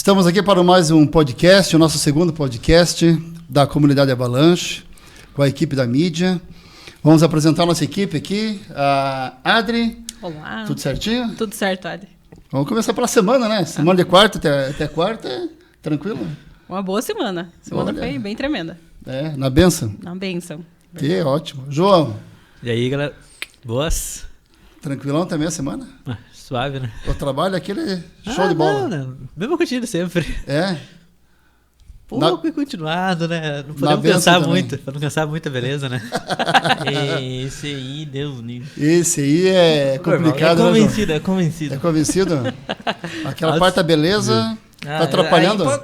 Estamos aqui para mais um podcast, o nosso segundo podcast da comunidade Avalanche, com a equipe da mídia. Vamos apresentar a nossa equipe aqui. A Adri. Olá. Tudo certinho? Tudo certo, Adri. Vamos começar pela semana, né? Semana de quarta até quarta, tranquilo? Uma boa semana. Semana foi bem tremenda. É, na bênção? Na bênção. Que ótimo. João. E aí, galera? Boas? Tranquilão também a semana? Suave, né? O trabalho aquele é show de bola. Não. Mesma rotina sempre. É? Pouco e continuado, né? Não podemos pensar muito, pra não cansar muito, beleza, né? Esse aí, Deus livre. Esse aí é complicado, é convencido, né, João? é convencido. É convencido? Aquela parte da beleza tá atrapalhando? Pode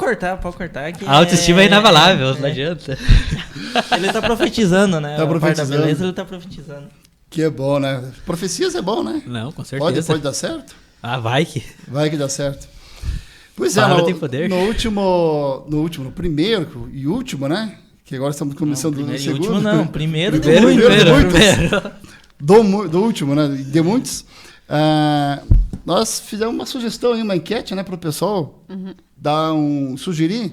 cortar. Que A autoestima é inabalável, não adianta. Ele tá profetizando, né? Tá A parte da profetizando. beleza, ele tá profetizando. Que é bom, né? Profecias é bom, né? Não, com certeza. Pode dar certo? Vai que. Vai que dá certo. Pois é, Palavra tem poder. no primeiro e último, né? Que agora estamos começando no segundo. Último não, primeiro. Do último, né? De muitos. Nós fizemos uma sugestão aí, uma enquete, né? Para o pessoal sugerir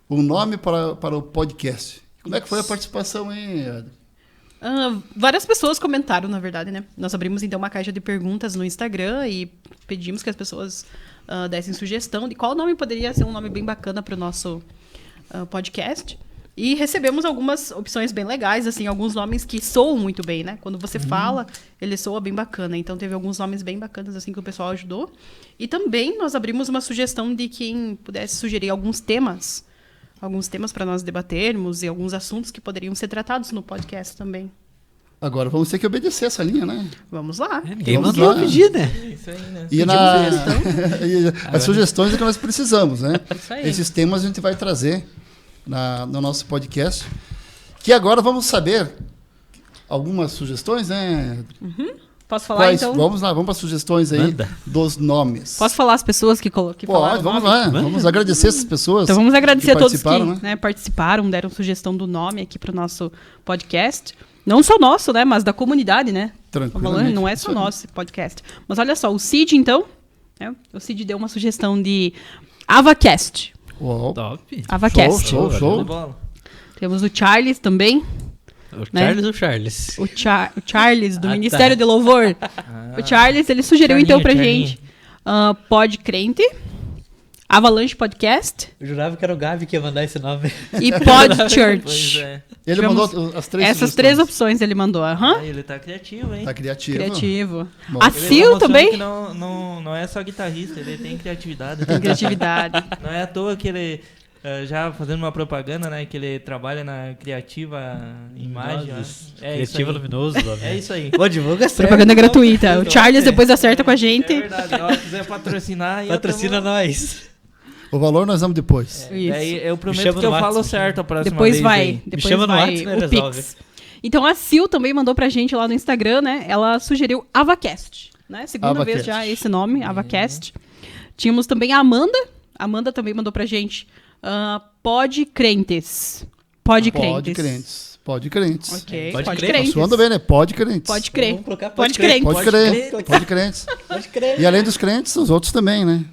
um nome para o podcast. Como é que foi a participação aí, Adri? Várias pessoas comentaram, na verdade, né? Nós abrimos, então, uma caixa de perguntas no Instagram e pedimos que as pessoas dessem sugestão de qual nome poderia ser um nome bem bacana para o nosso podcast. E recebemos algumas opções bem legais, assim, alguns nomes que soam muito bem, né? Quando você fala, ele soa bem bacana. Então, teve alguns nomes bem bacanas, assim, que o pessoal ajudou. E também nós abrimos uma sugestão de quem pudesse sugerir alguns temas para nós debatermos e alguns assuntos que poderiam ser tratados no podcast também. Agora vamos ter que obedecer essa linha, né? Vamos lá. Ninguém Vamos mandou lá. pedir, né? Isso aí, né? E as sugestões é que nós precisamos, né? Isso aí. Esses temas a gente vai trazer no nosso podcast. Que agora vamos saber algumas sugestões, né? Posso falar, então? Vamos lá, vamos para as sugestões aí dos nomes. Posso falar as pessoas que falaram? Pode, vamos lá. Vamos agradecer essas pessoas. Então vamos agradecer a todos que né? participaram, deram sugestão do nome aqui para o nosso podcast. Não só nosso, né? Mas da comunidade, né? Tranquilamente. Não é só nosso esse podcast. Mas olha só, o Cid, então, o Cid deu uma sugestão de AvaCast. Uou. Top. AvaCast. Show. De bola. Temos o Charles também. O Charles ou Charles? O Charles, do Ah, Ministério de Louvor. O Charles, ele sugeriu então pra gente Podcrente, Avalanche Podcast Eu jurava que era o Gabi que ia mandar esse nome. e Podchurch. Pois é. Ele Tivemos mandou as três Essas sugestões. três opções ele mandou. Ele tá criativo, hein? Tá criativo. Criativo. Bom. A Ele tá Sil mostrando também que não é só guitarrista, ele tem criatividade. tem criatividade. Não é à toa que ele, já fazendo uma propaganda, né? Que ele trabalha na criativa imagem. Né? Criativo luminoso. É isso aí. Pô, divulga certo. Propaganda gratuita. O Charles depois acerta com a gente. É verdade. Se quiser patrocinar... Patrocina nós. O valor nós vamos depois. Isso. Daí eu Me prometo chama que eu no falo WhatsApp. certo a próxima Depois vez. vai, aí. depois chama no vai WhatsApp, né, o resolve. Pix. Então a Sil também mandou pra gente lá no Instagram, né? Ela sugeriu AvaCast, né? Segunda AvaCast. vez já esse nome, AvaCast. Tínhamos também a Amanda. A Amanda também mandou pra gente Podcrentes. Podcrentes. Pode crentes. Ok, Pode pode crer. crentes. Suando bem, né? Pode crentes. Pode crer. Vamos colocar Pode crer. crer. Pode crentes. Pode crer. E além dos crentes, os outros também, né?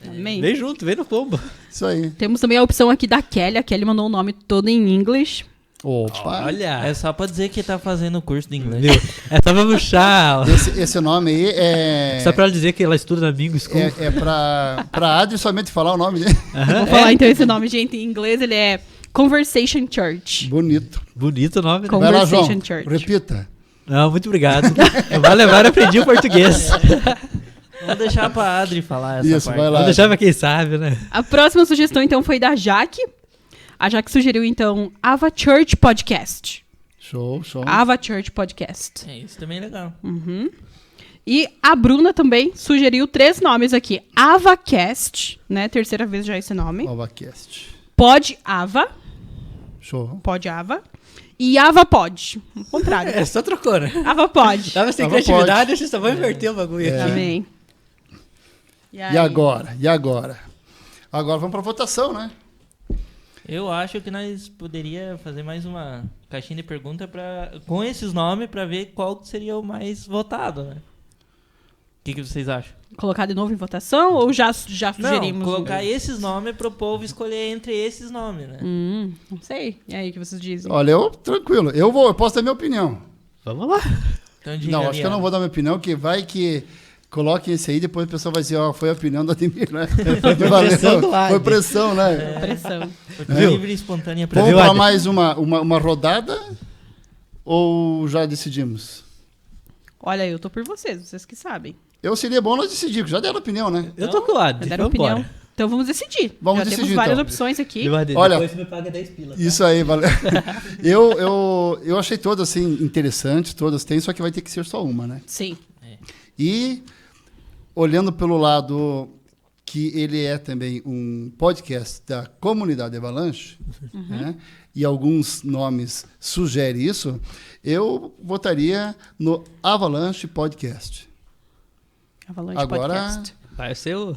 Amém. Vem junto, vem no combo. Isso aí. Temos também a opção aqui da Kelly. A Kelly mandou o nome todo em inglês. Opa. Olha. É só pra dizer que tá fazendo curso de inglês. Viu? É só pra puxar. Esse nome aí é... Só pra ela dizer que ela estuda na Bingo School. É pra Adri somente falar o nome dele. Vou falar então esse nome, gente. Em inglês ele é Conversation Church. Bonito. Bonito o nome, né? Vai lá, João. Conversation Church. Repita. Não, muito obrigado. Vai levar, eu aprendi o português. Vamos deixar pra Adri falar essa Isso, parte. vai lá. Vou deixar pra quem sabe, né? A próxima sugestão, então, foi da Jaque. A Jaque sugeriu, então, Ava Church Podcast. Show. Ava Church Podcast. Isso também é legal. E a Bruna também sugeriu 3 nomes aqui. AvaCast, né? Terceira vez já esse nome. AvaCast. Pod Ava. Show. Pod Ava. E AvaPod. O contrário. É, só trocou, né? AvaPod. Tava sem Tava criatividade, vocês só vão inverter o bagulho aqui. Amém. E agora? Agora vamos pra votação, né? Eu acho que nós poderia fazer mais uma caixinha de pergunta com esses nomes pra ver qual seria o mais votado, né? que vocês acham? Colocar de novo em votação ou já sugerimos? Não, colocar esses nomes pro povo escolher entre esses nomes, né? Não sei. E aí, o que vocês dizem? Olha, tranquilo. Eu posso dar minha opinião. Vamos lá. Então, diga, Não, acho Liana. que eu não vou dar minha opinião, que vai que coloquem esse aí, depois o pessoal vai dizer, foi a opinião do Ademir, né? pressão do lado. Foi pressão, né? Pressão. Foi livre e espontânea Vamos pressão. para mais uma rodada ou já decidimos? Olha, eu tô por vocês que sabem. Seria bom nós decidirmos, já deram opinião, né? Eu tô com o Ad. Já deram Vamos opinião? embora. Então vamos decidir. Vamos já decidir, temos várias então. opções aqui. Olha, Depois você me paga 10 pila. Tá? Isso aí, valeu. Eu achei todas assim interessantes, todas têm, só que vai ter que ser só uma, né? Sim. E olhando pelo lado que ele é também um podcast da comunidade Avalanche, né? E alguns nomes sugerem isso, eu votaria no Avalanche Podcast. Avalanche Agora, Podcast. Vai ser o...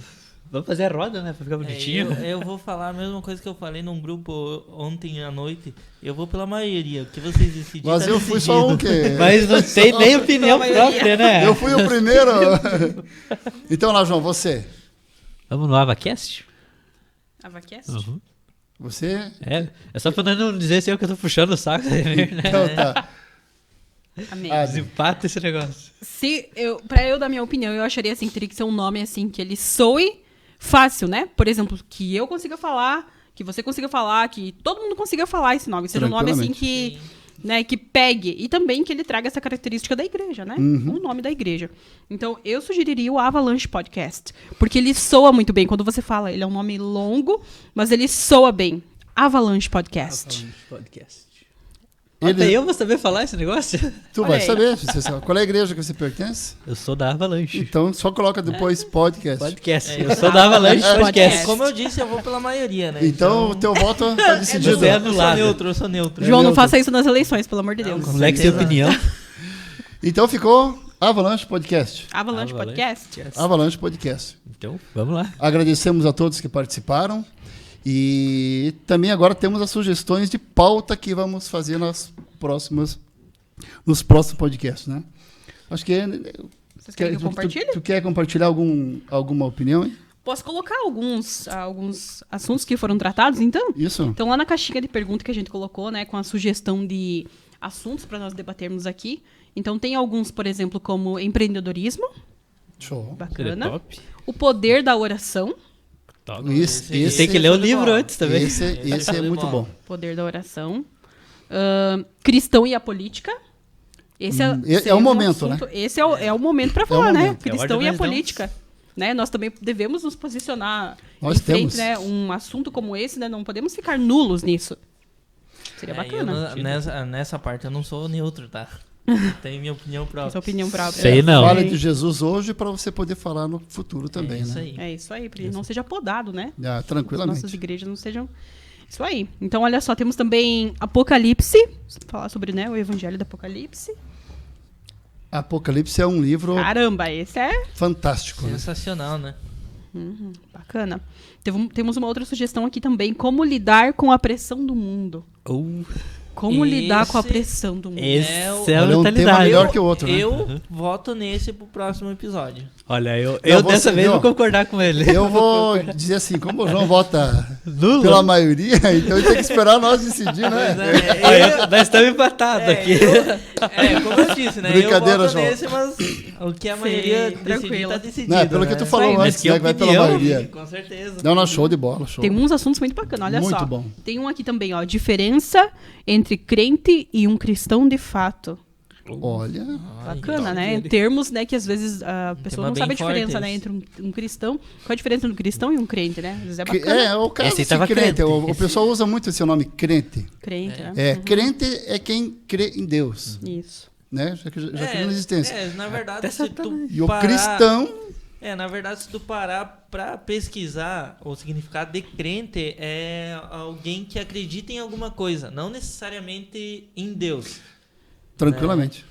Vamos fazer a roda, né? Pra ficar bonitinho. Eu vou falar a mesma coisa que eu falei num grupo ontem à noite. Eu vou pela maioria. O que vocês decidiram? mas eu fui só um que... Mas não tem nem opinião própria, né? Eu fui o primeiro. Então lá, João, você. Vamos no AvaCast? Avacast? Uhum. Você? É só pra não dizer se eu que eu tô puxando o saco, né? Então tá. Amém. Desempata esse negócio. Pra eu dar minha opinião, eu acharia assim, que teria que ser um nome assim, que ele soe fácil, né? Por exemplo, que eu consiga falar, que você consiga falar, que todo mundo consiga falar esse nome. Ser um nome assim que, né, que pegue. E também que ele traga essa característica da igreja, né? O nome da igreja. Então, eu sugeriria o Avalanche Podcast. Porque ele soa muito bem. Quando você fala, ele é um nome longo, mas ele soa bem. Avalanche Podcast. Podcast. Ele- Até eu vou saber falar esse negócio? Tu Olha vai aí. saber. Você sabe. Qual é a igreja que você pertence? Eu sou da Avalanche. Então só coloca depois podcast. Podcast. Eu sou da Avalanche Podcast. Como eu disse, eu vou pela maioria, né? Então o teu voto tá decidido. Você é eu sou anulado. neutro, eu sou neutro. João, não neutro. faça isso nas eleições, pelo amor de Deus. com Moleque sem certeza. opinião. Então ficou Avalanche Podcast. Avalanche Avalanche. Podcast. Avalanche Podcast. Então, vamos lá. Agradecemos a todos que participaram. E também agora temos as sugestões de pauta que vamos fazer nos próximos podcasts, né? Acho que... Vocês querem que eu compartilhe? Tu quer compartilhar alguma opinião, hein? Posso colocar alguns assuntos que foram tratados, então? Isso? Então, lá na caixinha de pergunta que a gente colocou, né, com a sugestão de assuntos para nós debatermos aqui. Então, tem alguns, por exemplo, como empreendedorismo, Show. bacana. Top. O poder da oração, Esse Tem que ler o livro antes também. Esse é muito bom. poder da oração. Cristão e a política. Esse É o momento, assunto, Esse é o momento para falar, o né? momento. Cristão e a nós damos. política. Né? Nós também devemos nos posicionar Nós em frente, temos. né? Um assunto como esse, né? Não podemos ficar nulos nisso. Seria Eu bacana. nessa parte eu não sou neutro, tá? Tenho minha opinião própria. Essa opinião própria. Sei não. Fala de Jesus hoje para você poder falar no futuro também, É isso né? aí. É isso aí, para ele não seja podado, né? Ah, As tranquilamente. nossas igrejas não sejam. Isso aí. Então, olha só, temos também Apocalipse, falar sobre, né, o Evangelho do Apocalipse. Apocalipse é um livro Caramba, esse é fantástico. Né? Sensacional, né? bacana. Temos uma outra sugestão aqui também, como lidar com a pressão do mundo. Como lidar com a Esse- pressão do mundo. Esse É o- é a Olha, um tema mentalidade. melhor que o outro, né? Eu voto nesse pro próximo episódio. Olha, eu Não, dessa você- vez não. vou concordar com ele. Eu vou dizer assim, como o João vota Nulo. pela maioria, então ele tem que esperar nós decidir, né? Nós estamos empatados aqui. Como eu disse, né? Brincadeira, eu voto João. nesse, mas o que a maioria decidir tranquilo. tá decidido. Não, é pelo que tu falou Mas antes, que né? Que vai pela opinião. maioria. Com certeza. Não, show de bola, show. Tem uns assuntos muito bacanas, olha Muito só. bom. Tem um aqui também, ó, diferença entre crente e um cristão de fato. Olha, Bacana, né? Em termos, né, que às vezes a pessoa tema não sabe a bem forte diferença, né, esse. entre um cristão. Qual a diferença entre um cristão e um crente, né? Às vezes é bacana. é o caso Esse aí de tava crente. crente. O pessoal usa muito esse nome crente. Crente, né? Crente é quem crê em Deus, Isso. né? Já crê na existência. na verdade, se tu E o parar- cristão, na verdade, se tu parar pra pesquisar o significado de crente, é alguém que acredita em alguma coisa, não necessariamente em Deus. tranquilamente,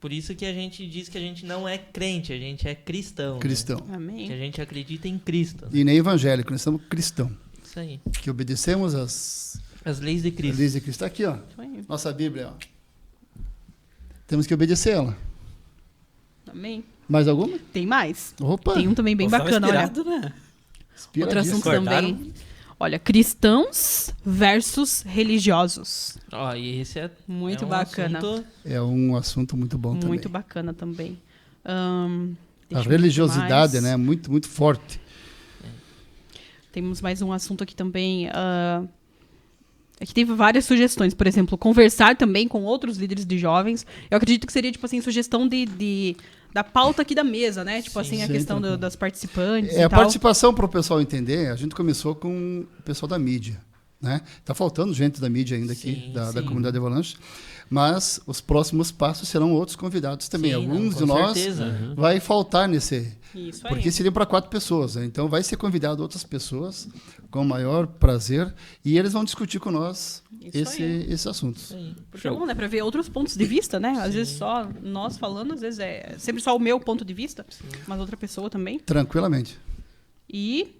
Por isso que a gente diz que a gente não é crente, a gente é cristão. né? cristão. Que a Amém. gente acredita em Cristo. E nem evangélico, nós somos cristão. Isso aí. Que obedecemos as As leis de Cristo. leis de Cristo. Tá aqui, ó. Isso aí. Nossa Bíblia, ó. Temos que obedecer ela. Amém. Mais alguma? Tem mais. Opa! Tem um também bem bacana, olha. Né? Outro assunto Acordaram? também. Olha, cristãos versus religiosos. Ó, e esse é Muito um bacana. assunto- É um assunto muito bom Muito também. bacana também. A Deixa eu ver religiosidade, mais. né? Muito, muito forte. Temos mais um assunto aqui também. Aqui teve várias sugestões. Por exemplo, conversar também com outros líderes de jovens. Eu acredito que seria, tipo assim, sugestão da pauta aqui da mesa, né? Tipo assim, a sim, questão tranquilo. das participantes É, e a tal. participação para o pessoal entender, a gente começou com o pessoal da mídia, né? Tá faltando gente da mídia ainda aqui, Sim, da sim. comunidade Avalanche, mas os próximos passos serão outros convidados também. Sim, Alguns não, de com nós certeza. vai faltar nesse, Isso aí. porque seriam para 4 pessoas, né? Então vai ser convidado outras pessoas com o maior prazer e eles vão discutir com nós Isso aí. esses assuntos. Isso aí. Porque é bom, né? Pra ver outros pontos de vista, né? Às vezes só nós falando, às vezes é sempre só o meu ponto de vista, mas outra pessoa também. Tranquilamente. E,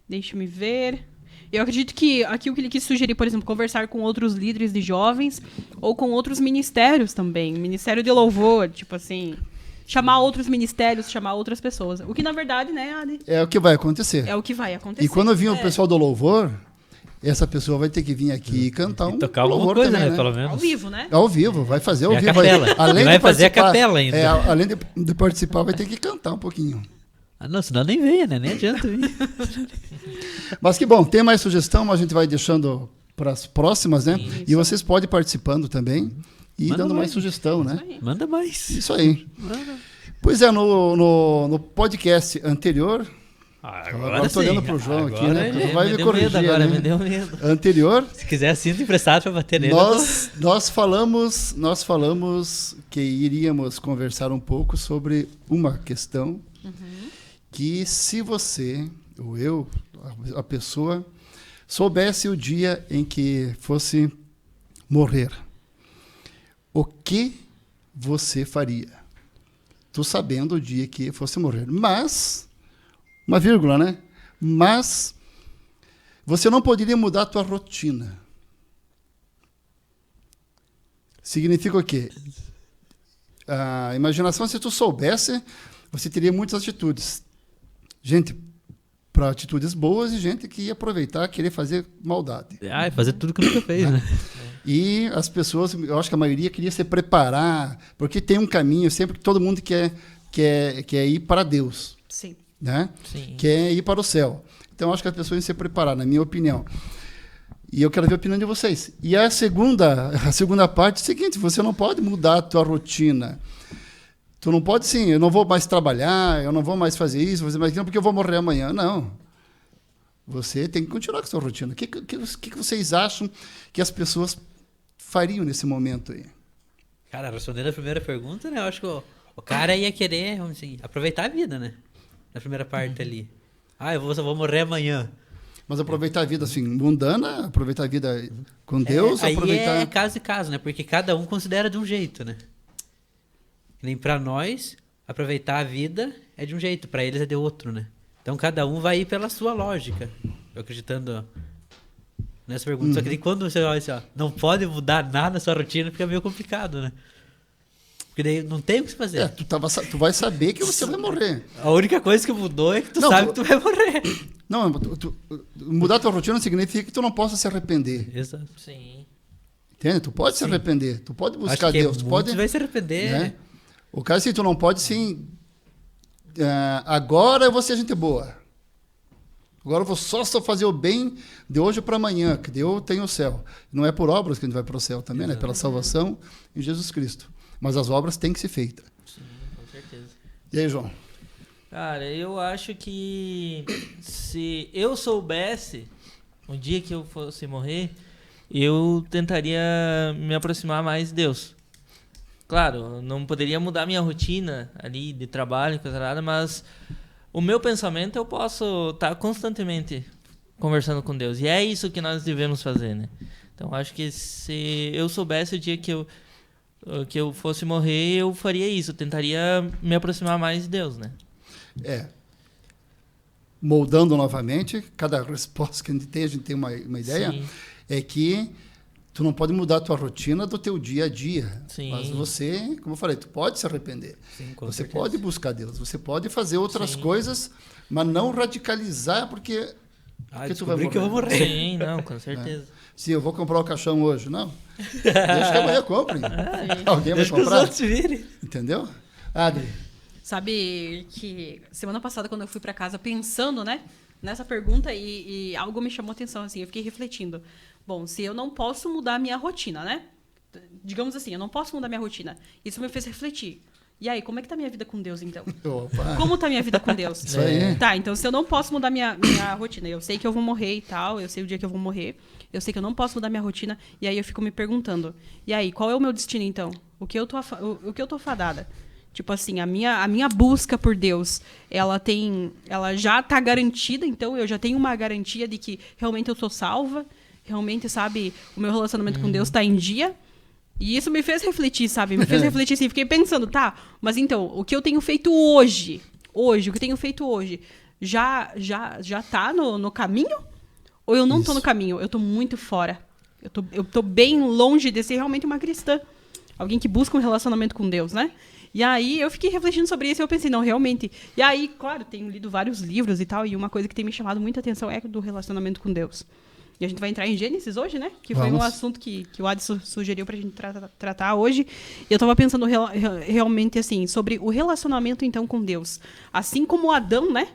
deixa me ver. Eu acredito que aqui o que ele quis sugerir, por exemplo, conversar com outros líderes de jovens ou com outros ministérios também. Ministério de louvor, tipo assim. Chamar outros ministérios, chamar outras pessoas. O que, na verdade, né, Adi? É o que vai acontecer. É o que vai acontecer. E quando vir o É, pessoal do louvor, essa pessoa vai ter que vir aqui e cantar um Tocar alguma louvor coisa, também, né? Pelo menos. Ao vivo, né? Ao vivo, vai fazer ao E a vivo. capela. Ele vai de fazer a participar- capela ainda. É, além de participar, vai ter que cantar um pouquinho. Ah, não, senão nem venha, né? Nem adianta vir. Mas que bom, tem mais sugestão, a gente vai deixando para as próximas, né? Isso. E vocês podem ir participando também e Manda dando mais mais. sugestão, né? Aí. Manda mais. Isso aí. Manda. Pois é, no podcast anterior, agora estou sim. olhando para o João aqui, Agora né? é. Vai me deu corrigir. medo agora, né? me deu medo. Anterior, Se quiser cinto emprestado pra bater nele. nós falamos que iríamos conversar um pouco sobre uma questão que se você, ou eu, a pessoa, soubesse o dia em que fosse morrer, o que você faria? Tu sabendo o dia que fosse morrer. Mas, uma vírgula, né? Mas você não poderia mudar a tua rotina. Significa o quê? A imaginação, se tu soubesse, você teria muitas atitudes. Gente para atitudes boas e gente que ia aproveitar, querer fazer maldade. Ah, fazer tudo que nunca fez, né? E as pessoas, eu acho que a maioria queria se preparar, porque tem um caminho sempre que todo mundo quer ir para Deus, Sim. né? Sim. Quer ir para o céu. Então, eu acho que as pessoas iam se preparar, na minha opinião. E eu quero ver a opinião de vocês. E a segunda parte é o seguinte, você não pode mudar a tua rotina. Tu não pode, sim, eu não vou mais trabalhar, eu não vou mais fazer isso, fazer mais aquilo, porque eu vou morrer amanhã. Não. Você tem que continuar com a sua rotina. O que vocês acham que as pessoas fariam nesse momento aí? Cara, respondendo a primeira pergunta, né? Eu acho que o cara ia querer, vamos assim, aproveitar a vida, né? Na primeira parte ali. Ah, eu só vou morrer amanhã. Mas aproveitar a vida assim, mundana, aproveitar a vida com Deus, Aí aproveitar... é caso e caso, né? Porque cada um considera de um jeito, né? Nem pra nós, aproveitar a vida é de um jeito, pra eles é de outro, né? Então cada um vai ir pela sua lógica. Eu acreditando nessa pergunta. Só que daí quando você olha assim, ó, não pode mudar nada na sua rotina, fica meio complicado, né? Porque daí não tem o que se fazer. Tu vai saber que você vai morrer. A única coisa que mudou é que tu Não, sabe que tu vai morrer. Não, mudar tua rotina significa que tu não possa se arrepender. Exato. Sim. Entende? Tu pode se arrepender, tu pode buscar Acho que Deus, tu muitos pode... vai se arrepender. Né? O caso é que tu não pode, sim... agora eu vou ser gente boa. Agora eu vou só fazer o bem de hoje para amanhã, que eu tenho o céu. Não é por obras que a gente vai para o céu também, né? Pela salvação em Jesus Cristo. Mas as obras têm que ser feitas. Sim, com certeza. E aí, João? Cara, eu acho que se eu soubesse um dia que eu fosse morrer, eu tentaria me aproximar mais de Deus. Claro, não poderia mudar minha rotina ali de trabalho, coisa nada, mas o meu pensamento eu posso estar constantemente conversando com Deus. E é isso que nós devemos fazer, né? Então, acho que se eu soubesse o dia que eu fosse morrer, eu faria isso. Eu tentaria me aproximar mais de Deus, né? Moldando novamente, cada resposta que a gente tem uma ideia, Sim. é que Tu não pode mudar a tua rotina do teu dia a dia. Sim. Mas você, como eu falei, tu pode se arrepender. Sim, com Você certeza. pode buscar Deus. Você pode fazer outras Sim. coisas, mas não radicalizar porque tu vai descobri que eu vou morrer. Sim, não, com certeza. se eu vou comprar o caixão hoje. Não. Deixa que amanhã compre. Alguém vai Deixa que os comprar. outros virem. Entendeu? Adri. Sabe que semana passada, quando eu fui pra casa pensando, né, nessa pergunta e algo me chamou a atenção, assim, eu fiquei refletindo. Bom, se eu não posso mudar a minha rotina, né? Digamos assim, eu não posso mudar a minha rotina. Isso me fez refletir. E aí, como é que tá a minha vida com Deus, então? Opa. Como tá a minha vida com Deus? Isso aí. Tá, então se eu não posso mudar minha rotina, eu sei que eu vou morrer e tal, eu sei o dia que eu vou morrer, eu sei que eu não posso mudar minha rotina, e aí eu fico me perguntando, e aí, qual é o meu destino, então? O que eu tô fadada? Tipo assim, a minha busca por Deus, ela já tá garantida, então eu já tenho uma garantia de que realmente eu sou salva, realmente, sabe, o meu relacionamento com Deus tá em dia. E isso me fez refletir, sabe? Me fez refletir assim, fiquei pensando, tá, mas então, o que eu tenho feito hoje, o que eu tenho feito hoje, já tá no caminho? Ou eu não tô no caminho? Eu tô muito fora. Eu tô bem longe de ser realmente uma cristã. Alguém que busca um relacionamento com Deus, né? E aí eu fiquei refletindo sobre isso e eu pensei, não, realmente. E aí, claro, tenho lido vários livros e tal, e uma coisa que tem me chamado muita atenção é do relacionamento com Deus. E a gente vai entrar em Gênesis hoje, né? Que foi um assunto que o Adi sugeriu pra gente tratar hoje. E eu tava pensando realmente, assim, sobre o relacionamento, então, com Deus. Assim como Adão, né?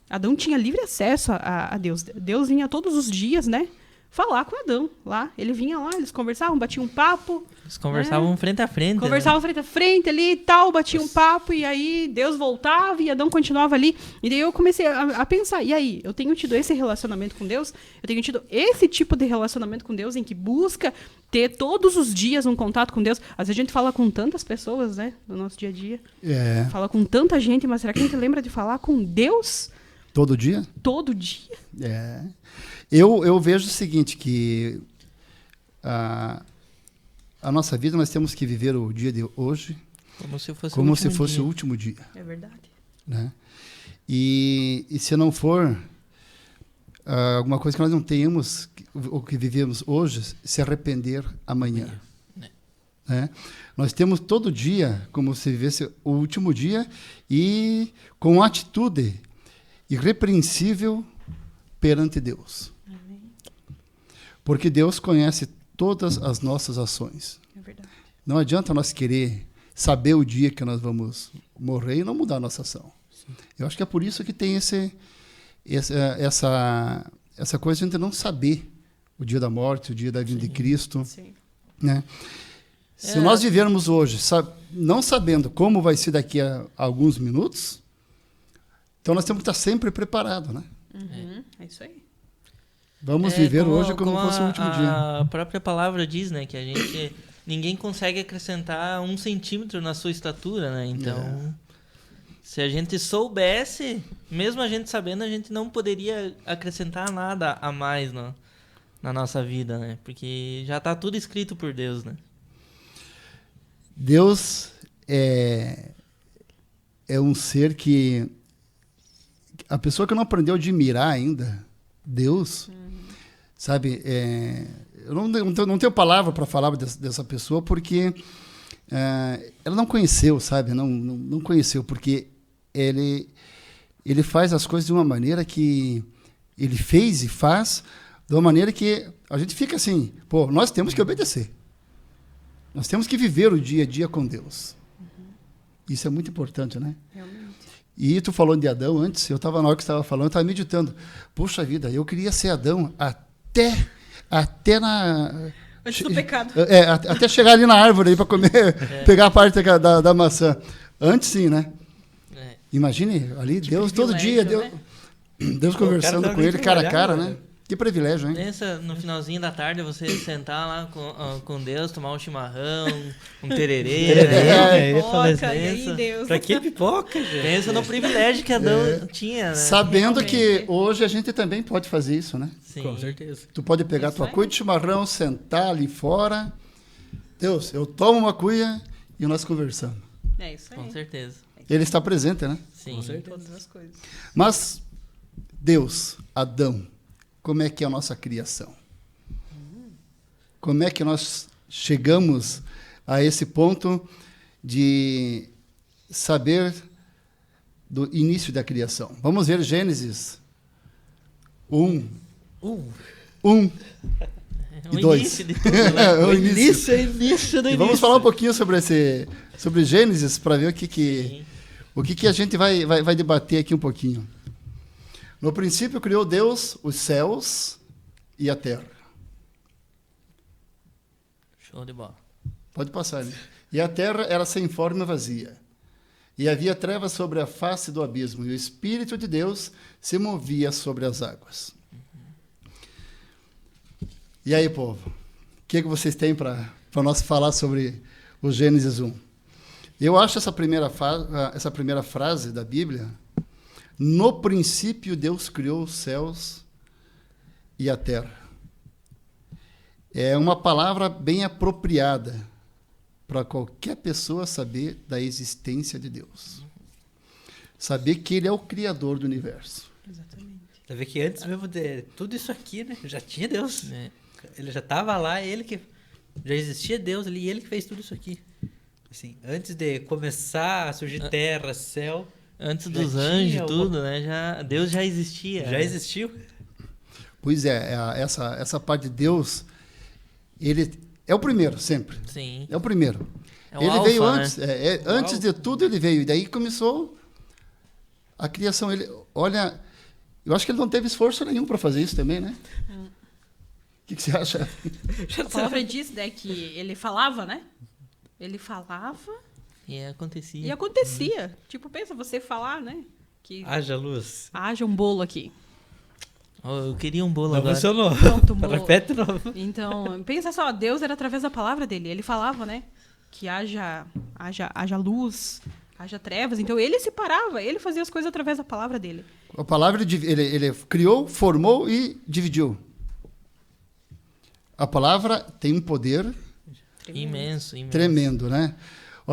Adão tinha livre acesso a Deus. Deus vinha todos os dias, né? Falar com Adão lá. Ele vinha lá, eles conversavam, batiam um papo. Eles conversavam frente a frente. Conversavam frente a frente ali e tal, batiam um papo, e aí Deus voltava e Adão continuava ali. E daí eu comecei a pensar, e aí, eu tenho tido esse relacionamento com Deus? Eu tenho tido esse tipo de relacionamento com Deus em que busca ter todos os dias um contato com Deus? Às vezes a gente fala com tantas pessoas, né, no nosso dia a dia. É. Fala com tanta gente, mas será que a gente lembra de falar com Deus Todo dia? todo dia? É. Eu vejo o seguinte, que a nossa vida nós temos que viver o dia de hoje Como se fosse como o se último fosse dia. o último dia. É verdade. Né? E se não for alguma coisa que nós não tenhamos, o que vivemos hoje, se arrepender amanhã. Né? Nós temos todo dia como se vivesse o último dia e com atitude irrepreensível perante Deus. Porque Deus conhece todas as nossas ações. É verdade. Não adianta nós querer saber o dia que nós vamos morrer e não mudar a nossa ação. Sim. Eu acho que é por isso que tem essa coisa de a gente não saber o dia da morte, o dia da vinda de Cristo. Sim. Né? Se nós vivermos hoje não sabendo como vai ser daqui a alguns minutos, então nós temos que estar sempre preparados. Né? É isso aí. Vamos viver hoje como fosse o último dia. A própria palavra diz, né, que ninguém consegue acrescentar 1 centímetro na sua estatura, né? Então, se a gente soubesse, mesmo a gente sabendo, a gente não poderia acrescentar nada a mais na nossa vida, né? Porque já está tudo escrito por Deus, né? Deus é um ser que a pessoa que não aprendeu a admirar ainda Deus, sabe, eu não tenho palavra para falar dessa pessoa porque ela não conheceu, sabe, não conheceu, porque ele faz as coisas de uma maneira que ele fez e faz de uma maneira que a gente fica assim, pô, nós temos que obedecer. Nós temos que viver o dia a dia com Deus. Isso é muito importante, né? Realmente. E tu falou de Adão antes, na hora que você estava falando, eu estava meditando. Puxa vida, eu queria ser Adão até Antes do pecado. Até chegar ali na árvore para comer, pegar a parte da maçã. Antes sim, né? Imagine ali, Que Deus todo dia, privilégio, Deus conversando com ele cara a cara, né? Que privilégio, hein? Pensa no finalzinho da tarde você sentar lá com Deus, tomar um chimarrão, um tererê. Tererê, Pipoca, falei, e aí, pensa. Deus. Pra que pipoca, gente? Pensa no privilégio que Adão tinha, né? Sabendo que Realmente. hoje a gente também pode fazer isso, né? Sim. Com certeza. Tu pode pegar Isso tua aí. cuia de chimarrão, sentar ali fora. Deus, eu tomo uma cuia e nós conversamos. É isso aí. Com certeza. Ele está presente, né? Sim. Com certeza. Todas as coisas. Mas Deus, Adão, como é que é a nossa criação? como é que nós chegamos a esse ponto de saber do início da criação. Vamos ver Gênesis 1 e 2. Início de tudo, né? O início. início do E vamos falar um pouquinho sobre Gênesis para ver o que a gente vai debater aqui um pouquinho. No princípio criou Deus os céus e a terra. Show de bola. Pode passar, né? E a terra era sem forma e vazia. E havia trevas sobre a face do abismo, e o Espírito de Deus se movia sobre as águas. E aí, povo? O que vocês têm para nós falar sobre o Gênesis 1? Eu acho essa primeira frase da Bíblia: no princípio Deus criou os céus e a terra. É uma palavra bem apropriada para qualquer pessoa saber da existência de Deus. Saber que Ele é o Criador do universo. Exatamente. Você vê que antes mesmo de tudo isso aqui, né? Já tinha Deus. É. Ele já estava lá, já existia Deus ali, e ele que fez tudo isso aqui. Assim, antes de começar a surgir terra, céu. Antes já dos tinha anjos e tudo, né? Deus já existia. Já existiu. Pois essa parte de Deus, Ele é o primeiro, sempre. Sim. É o primeiro. É o Ele alfa, veio né? antes, antes de tudo ele veio. E daí começou a criação. Olha, eu acho que ele não teve esforço nenhum para fazer isso também, né? O que você acha? A palavra diz, né, que ele falava, né? Ele falava E acontecia. e acontecia. Tipo, pensa, você falar, né? Que Haja luz. haja um bolo aqui. Oh, eu queria um bolo Não agora. funcionou. Pronto, um bolo. Repete de novo. Então, pensa só, Deus era através da palavra dele. Ele falava, né? Que haja luz, haja trevas. Então, ele separava, ele fazia as coisas através da palavra dele. A palavra ele criou, formou e dividiu. A palavra tem um poder Imenso. tremendo, né?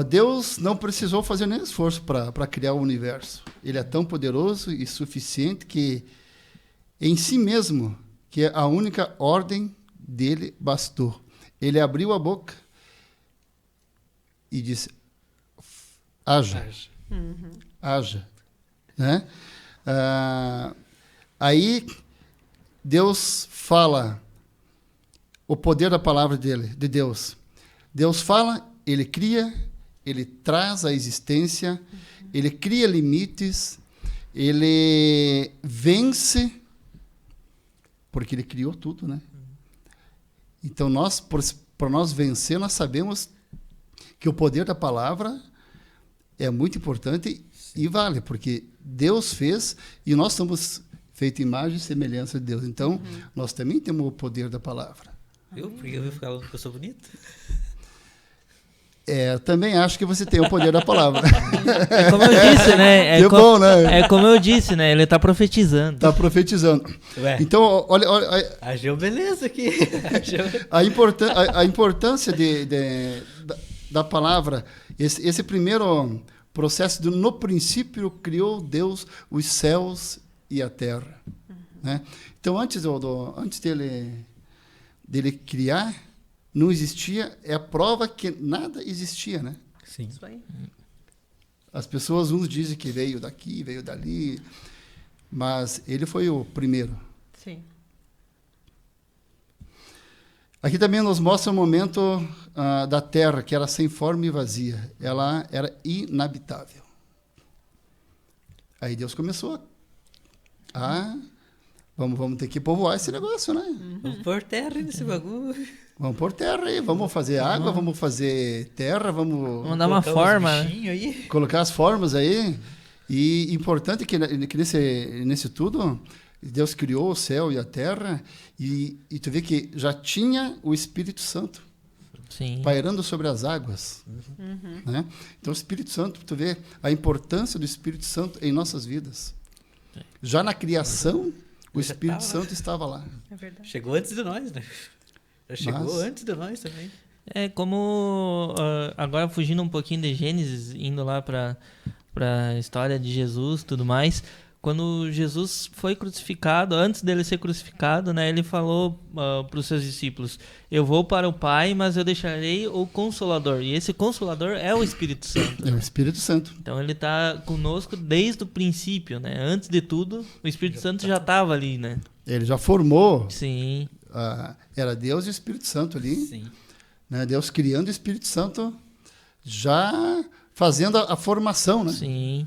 Deus não precisou fazer nenhum esforço para criar o universo. Ele é tão poderoso e suficiente que em si mesmo, que a única ordem dele bastou. Ele abriu a boca e disse: haja. Haja. Né? Aí Deus fala o poder da palavra de Deus. Deus fala, ele cria, ele traz a existência, ele cria limites, ele vence, porque ele criou tudo, né? Então, para nós vencer, nós sabemos que o poder da palavra é muito importante e vale, porque Deus fez e nós somos feitos imagem e semelhança de Deus. Então, nós também temos o poder da palavra. Viu? Porque eu vi falando que eu sou bonito. Também acho que você tem o poder da palavra. É como eu disse, né? Que bom, né? É como eu disse, né? Ele tá profetizando. Está profetizando. Ué. Então, olha Ageu beleza aqui. a importância da palavra, esse primeiro processo do no princípio criou Deus os céus e a terra. Né? Então, antes dele criar, não existia, é a prova que nada existia, né? Sim. Isso aí. As pessoas, uns dizem que veio daqui, veio dali, mas ele foi o primeiro. Sim. Aqui também nos mostra o momento da terra, que era sem forma e vazia. Ela era inabitável. Aí Deus começou vamos ter que povoar esse negócio, né? Vamos pôr terra nesse bagulho. Vamos pôr terra aí, vamos fazer água, vamos fazer terra, Vamos dar uma Colocar uns forma, né? bichinhos aí. colocar as formas aí. E importante que nesse tudo, Deus criou o céu e a terra, e tu vê que já tinha o Espírito Santo Sim. pairando sobre as águas. Né? Então, o Espírito Santo, tu vê a importância do Espírito Santo em nossas vidas. Já na criação, o Já Espírito estava. Santo estava lá. É verdade. Chegou antes de nós, né? Já chegou Mas- antes de nós também. É como agora fugindo um pouquinho de Gênesis, indo lá para a história de Jesus, tudo mais. quando Jesus foi crucificado, antes dele ser crucificado, né, ele falou para os seus discípulos: eu vou para o Pai, mas eu deixarei o Consolador. E esse Consolador é o Espírito Santo. É o Espírito Santo. Então ele está conosco desde o princípio, né? Antes de tudo, o Espírito Santo já estava ali, né? Ele já formou. Sim. Era Deus e o Espírito Santo ali. Sim. Né? Deus criando o Espírito Santo, já fazendo a formação, né? Sim.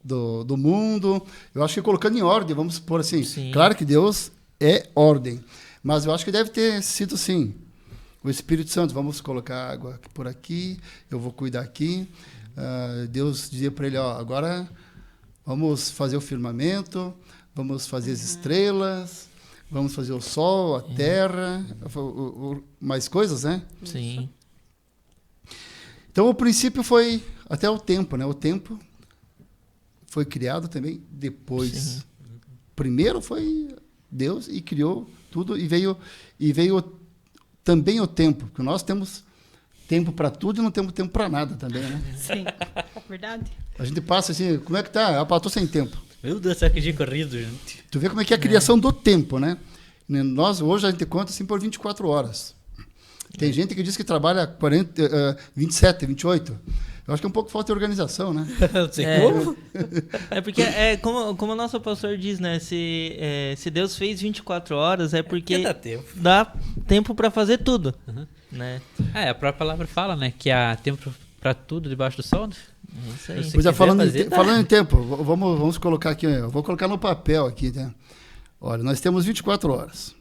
Do mundo. Eu acho que colocando em ordem, vamos supor assim. Sim. Claro que Deus é ordem, mas eu acho que deve ter sido assim. O Espírito Santo, vamos colocar água por aqui, eu vou cuidar aqui. Deus dizia para ele, agora vamos fazer o firmamento, vamos fazer as estrelas, vamos fazer o sol, a terra, mais coisas, né? Sim. Então, o princípio foi até o tempo, né? O tempo foi criado também depois. Sim. Primeiro foi Deus e criou tudo e veio também o tempo, porque nós temos tempo para tudo e não temos tempo para nada também, né? Sim, verdade. A gente passa assim, como é que tá? Tô sem tempo. Meu Deus, será que dia corrido, gente? Tu vê como é que é a criação do tempo, né? Nós, hoje, a gente conta assim por 24 horas. Tem gente que diz que trabalha 27, 28. Eu acho que é um pouco falta de organização, né? Não sei como. É porque, como o nosso pastor diz, né? Se Deus fez 24 horas, é porque dá tempo. dá tempo para fazer tudo. Né? A própria palavra fala, né? Que há tempo pra tudo debaixo do sol. Né? Isso aí. Se Pois é, quiser fazer, dá. falando em tempo, vamos colocar aqui, eu vou colocar no papel aqui, né? Olha, nós temos 24 horas.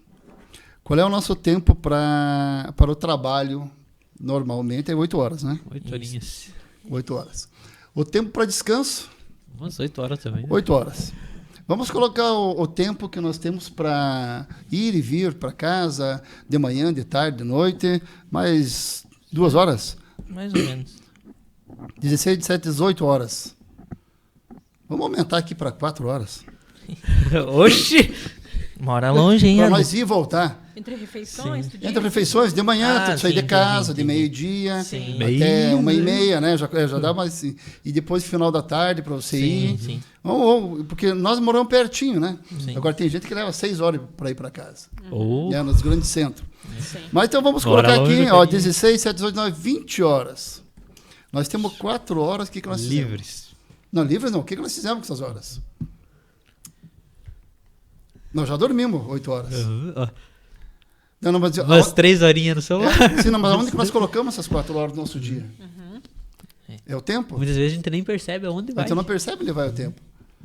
Qual é o nosso tempo para o trabalho? Normalmente é 8 horas, né? 8 horinhas. 8 horas. O tempo para descanso? Umas 8 horas também. Né? 8 horas. Vamos colocar o tempo que nós temos para ir e vir para casa, de manhã, de tarde, de noite, mais 2 horas? Mais ou menos. 16, 17, 18 horas. Vamos aumentar aqui para 4 horas. Oxi! Mora longe, hein? Para Ana? nós ir e voltar. Entre refeições, tu diz? Entre refeições, de manhã, Ah, sair de sim, casa, entendi, de meio-dia, Sim. até 1h30, né? Já dá mais. E depois final da tarde para você Sim, ir. sim. Porque nós moramos pertinho, né? Sim. Agora tem gente que leva 6 horas para ir para casa, Ou né? Nos grandes centros. Sim. Mas então vamos Bora colocar longe aqui, do ó, caminho. 16, 17, 18, 19, 20 horas. Nós temos 4 horas, o que nós fizemos? livres. Não, livres não, o que nós fizemos com essas horas? Nós já dormimos 8 horas. Não, mas, Umas 3 horinhas no celular. sim, não, mas onde que nós colocamos essas 4 horas do nosso dia? É o tempo? Muitas vezes a gente nem percebe aonde vai. Então não percebe onde vai o tempo.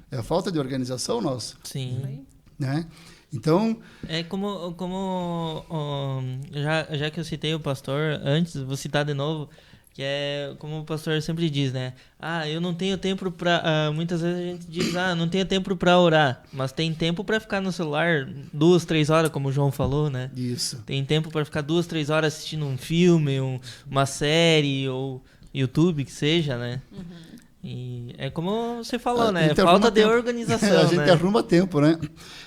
É a falta de organização nossa, Sim. né? Então, É já que eu citei o pastor antes, vou citar de novo, que é como o pastor sempre diz, né? Eu não tenho tempo para muitas vezes a gente diz, não tenho tempo para orar, mas tem tempo para ficar no celular 2, 3 horas, como o João falou, né? isso. Tem tempo para ficar 2, 3 horas assistindo um filme, uma série ou YouTube que seja, né? E é como você falou, né? gente Falta arruma de tempo. organização, A gente né? arruma tempo, né?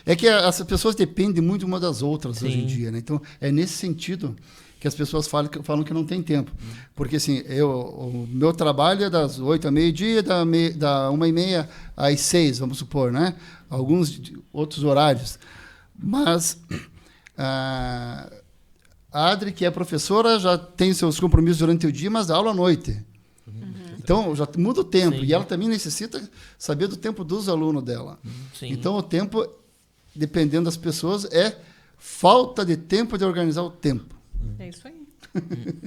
É que as pessoas dependem muito umas das outras hoje em Sim. dia, né? Então, é nesse sentido que as pessoas falam que não tem tempo. Porque, assim, o meu trabalho é das 8 a meio-dia, da 1h30 às 6, vamos supor, né? Alguns outros horários. Mas a Adri, que é professora, já tem seus compromissos durante o dia, mas dá aula à noite. Então, já muda o tempo. Sim. E ela também necessita saber do tempo dos alunos dela. Sim. Então, o tempo, dependendo das pessoas, é falta de tempo de organizar o tempo. É isso aí.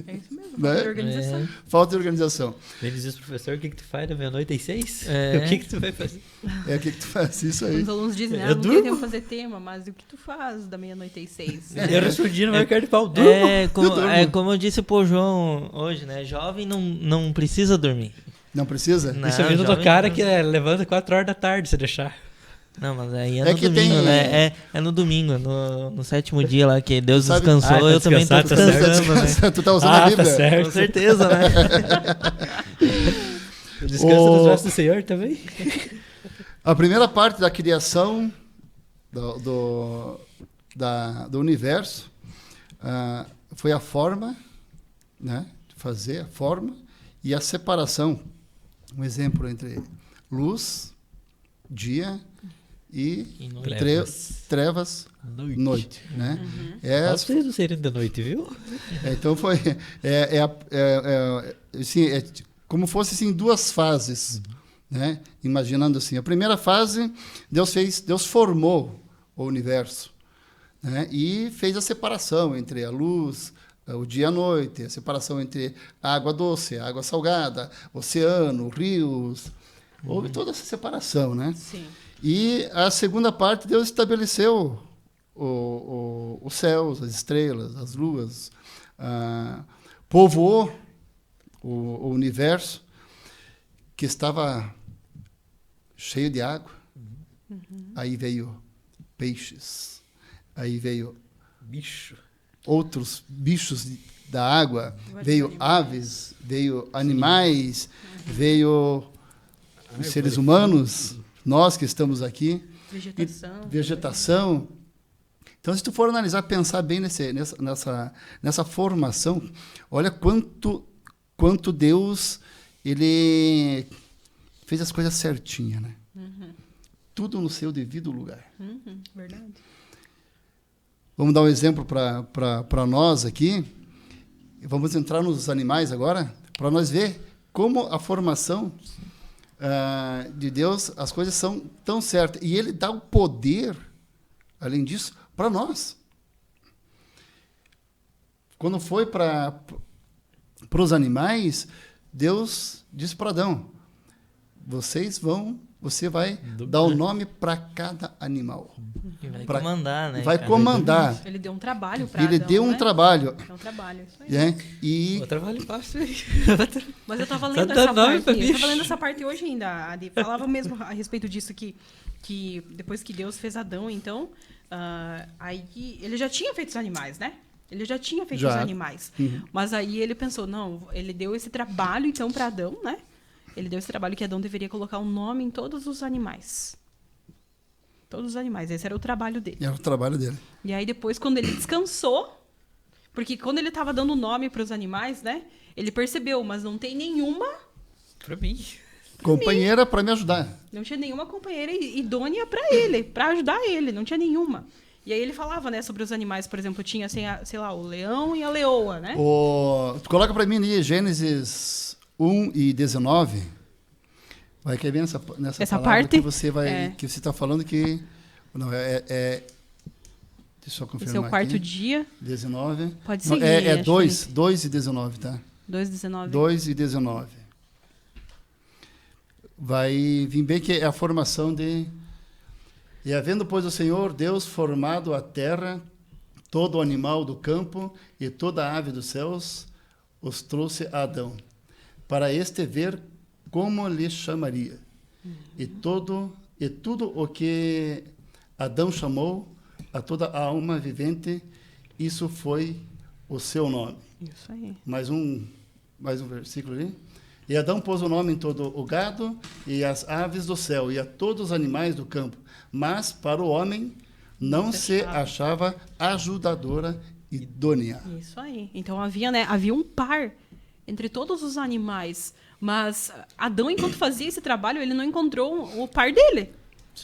É isso mesmo. Né? Falta de organização. Falta de organização. Eles dizem, professor, o que tu faz da meia-noite às 6? É. O que tu vai fazer? É o que tu faz isso aí. Os alunos dizem, Eu não durmo. tem tempo pra fazer tema, mas o que tu faz da meia-noite às 6? Eu respondi no meu cara de pau. Durmo. Como eu disse pro João hoje, né? Jovem não precisa dormir. Não precisa? Não, Isso é vindo do jovem cara não. que levanta 4 horas da tarde, se deixar. Não, mas aí é É no que domingo, tem- né? É no domingo, no 7º dia lá, que Deus Sabe- descansou, tá eu também tô descansado, tá certo. descansando, né? Tu tá usando a Tá Bíblia? certo. Com certeza, né? Descansa O- dos braços do Senhor também. A primeira parte da criação do universo foi a forma, né? Fazer a forma e a separação. Um exemplo entre luz dia e E noite. trevas, noite, né? Só vocês não serem da noite, viu? Então foi assim, como fosse assim duas fases, né? Imaginando assim, a primeira fase Deus formou o universo, né? E fez a separação entre a luz, o dia e a noite, a separação entre a água doce, a água salgada, oceano, rios, houve toda essa separação, né? Sim. E a segunda parte, Deus estabeleceu os céus, as estrelas, as luas, povoou o universo que estava cheio de água. Aí veio peixes, aí veio Bicho. outros bichos da água, veio aves, veio animais, veio os seres humanos, nós que estamos aqui, vegetação. Então, se tu for analisar, pensar bem nessa formação, olha quanto Deus ele fez as coisas certinhas, né? Tudo no seu devido lugar. Verdade. Vamos dar um exemplo para nós aqui. Vamos entrar nos animais agora, para nós ver como a formação de Deus, as coisas são tão certas. E Ele dá o poder, além disso, para nós. Quando foi para os animais, Deus disse para Adão, você vai dar o nome para cada animal. E vai comandar, né? Vai comandar. Ele deu um trabalho para Ele Adão, deu um né? trabalho. É um trabalho, isso aí. Né? E O trabalho fácil aí. Mas eu tava Só lendo dá essa nome parte. pra Eu bicho. tava lendo essa parte hoje ainda, Adi. Falava mesmo a respeito disso que depois que Deus fez Adão, então, aí ele já tinha feito os animais, né? Ele já tinha feito os animais. Mas aí ele pensou, não, ele deu esse trabalho então para Adão, né? Ele deu esse trabalho que Adão deveria colocar um nome em todos os animais. Todos os animais, esse era o trabalho dele. era o trabalho dele. E aí depois, quando ele descansou, porque quando ele estava dando nome para os animais, né? Ele percebeu, mas não tem nenhuma, Pra mim. Companheira para me ajudar. não tinha nenhuma companheira idônea para ele, para ajudar ele, não tinha nenhuma. E aí ele falava, né, sobre os animais, por exemplo, tinha, sei lá, o leão e a leoa, né? Tu coloca para mim ali Gênesis 1 e 19. Vai querer ver nessa Essa palavra parte? que você vai É. que você está falando que não deixa eu confirmar Esse é o quarto aqui. dia. 19. Pode Não, seguir, é acho 2 e 19, tá? 2,19. 2 e 19. Vai vir bem que é a formação de... E havendo, pois, o Senhor Deus formado a terra, todo o animal do campo e toda a ave dos céus, os trouxe a Adão, para este ver como lhe chamaria. E tudo o que Adão chamou a toda a alma vivente, isso foi o seu nome. Isso aí. Mais um versículo ali. E Adão pôs o nome em todo o gado e as aves do céu e a todos os animais do campo. Mas para o homem não se achava ajudadora idônea. Isso aí. Então havia um par entre todos os animais. Mas Adão, enquanto fazia esse trabalho, ele não encontrou o par dele.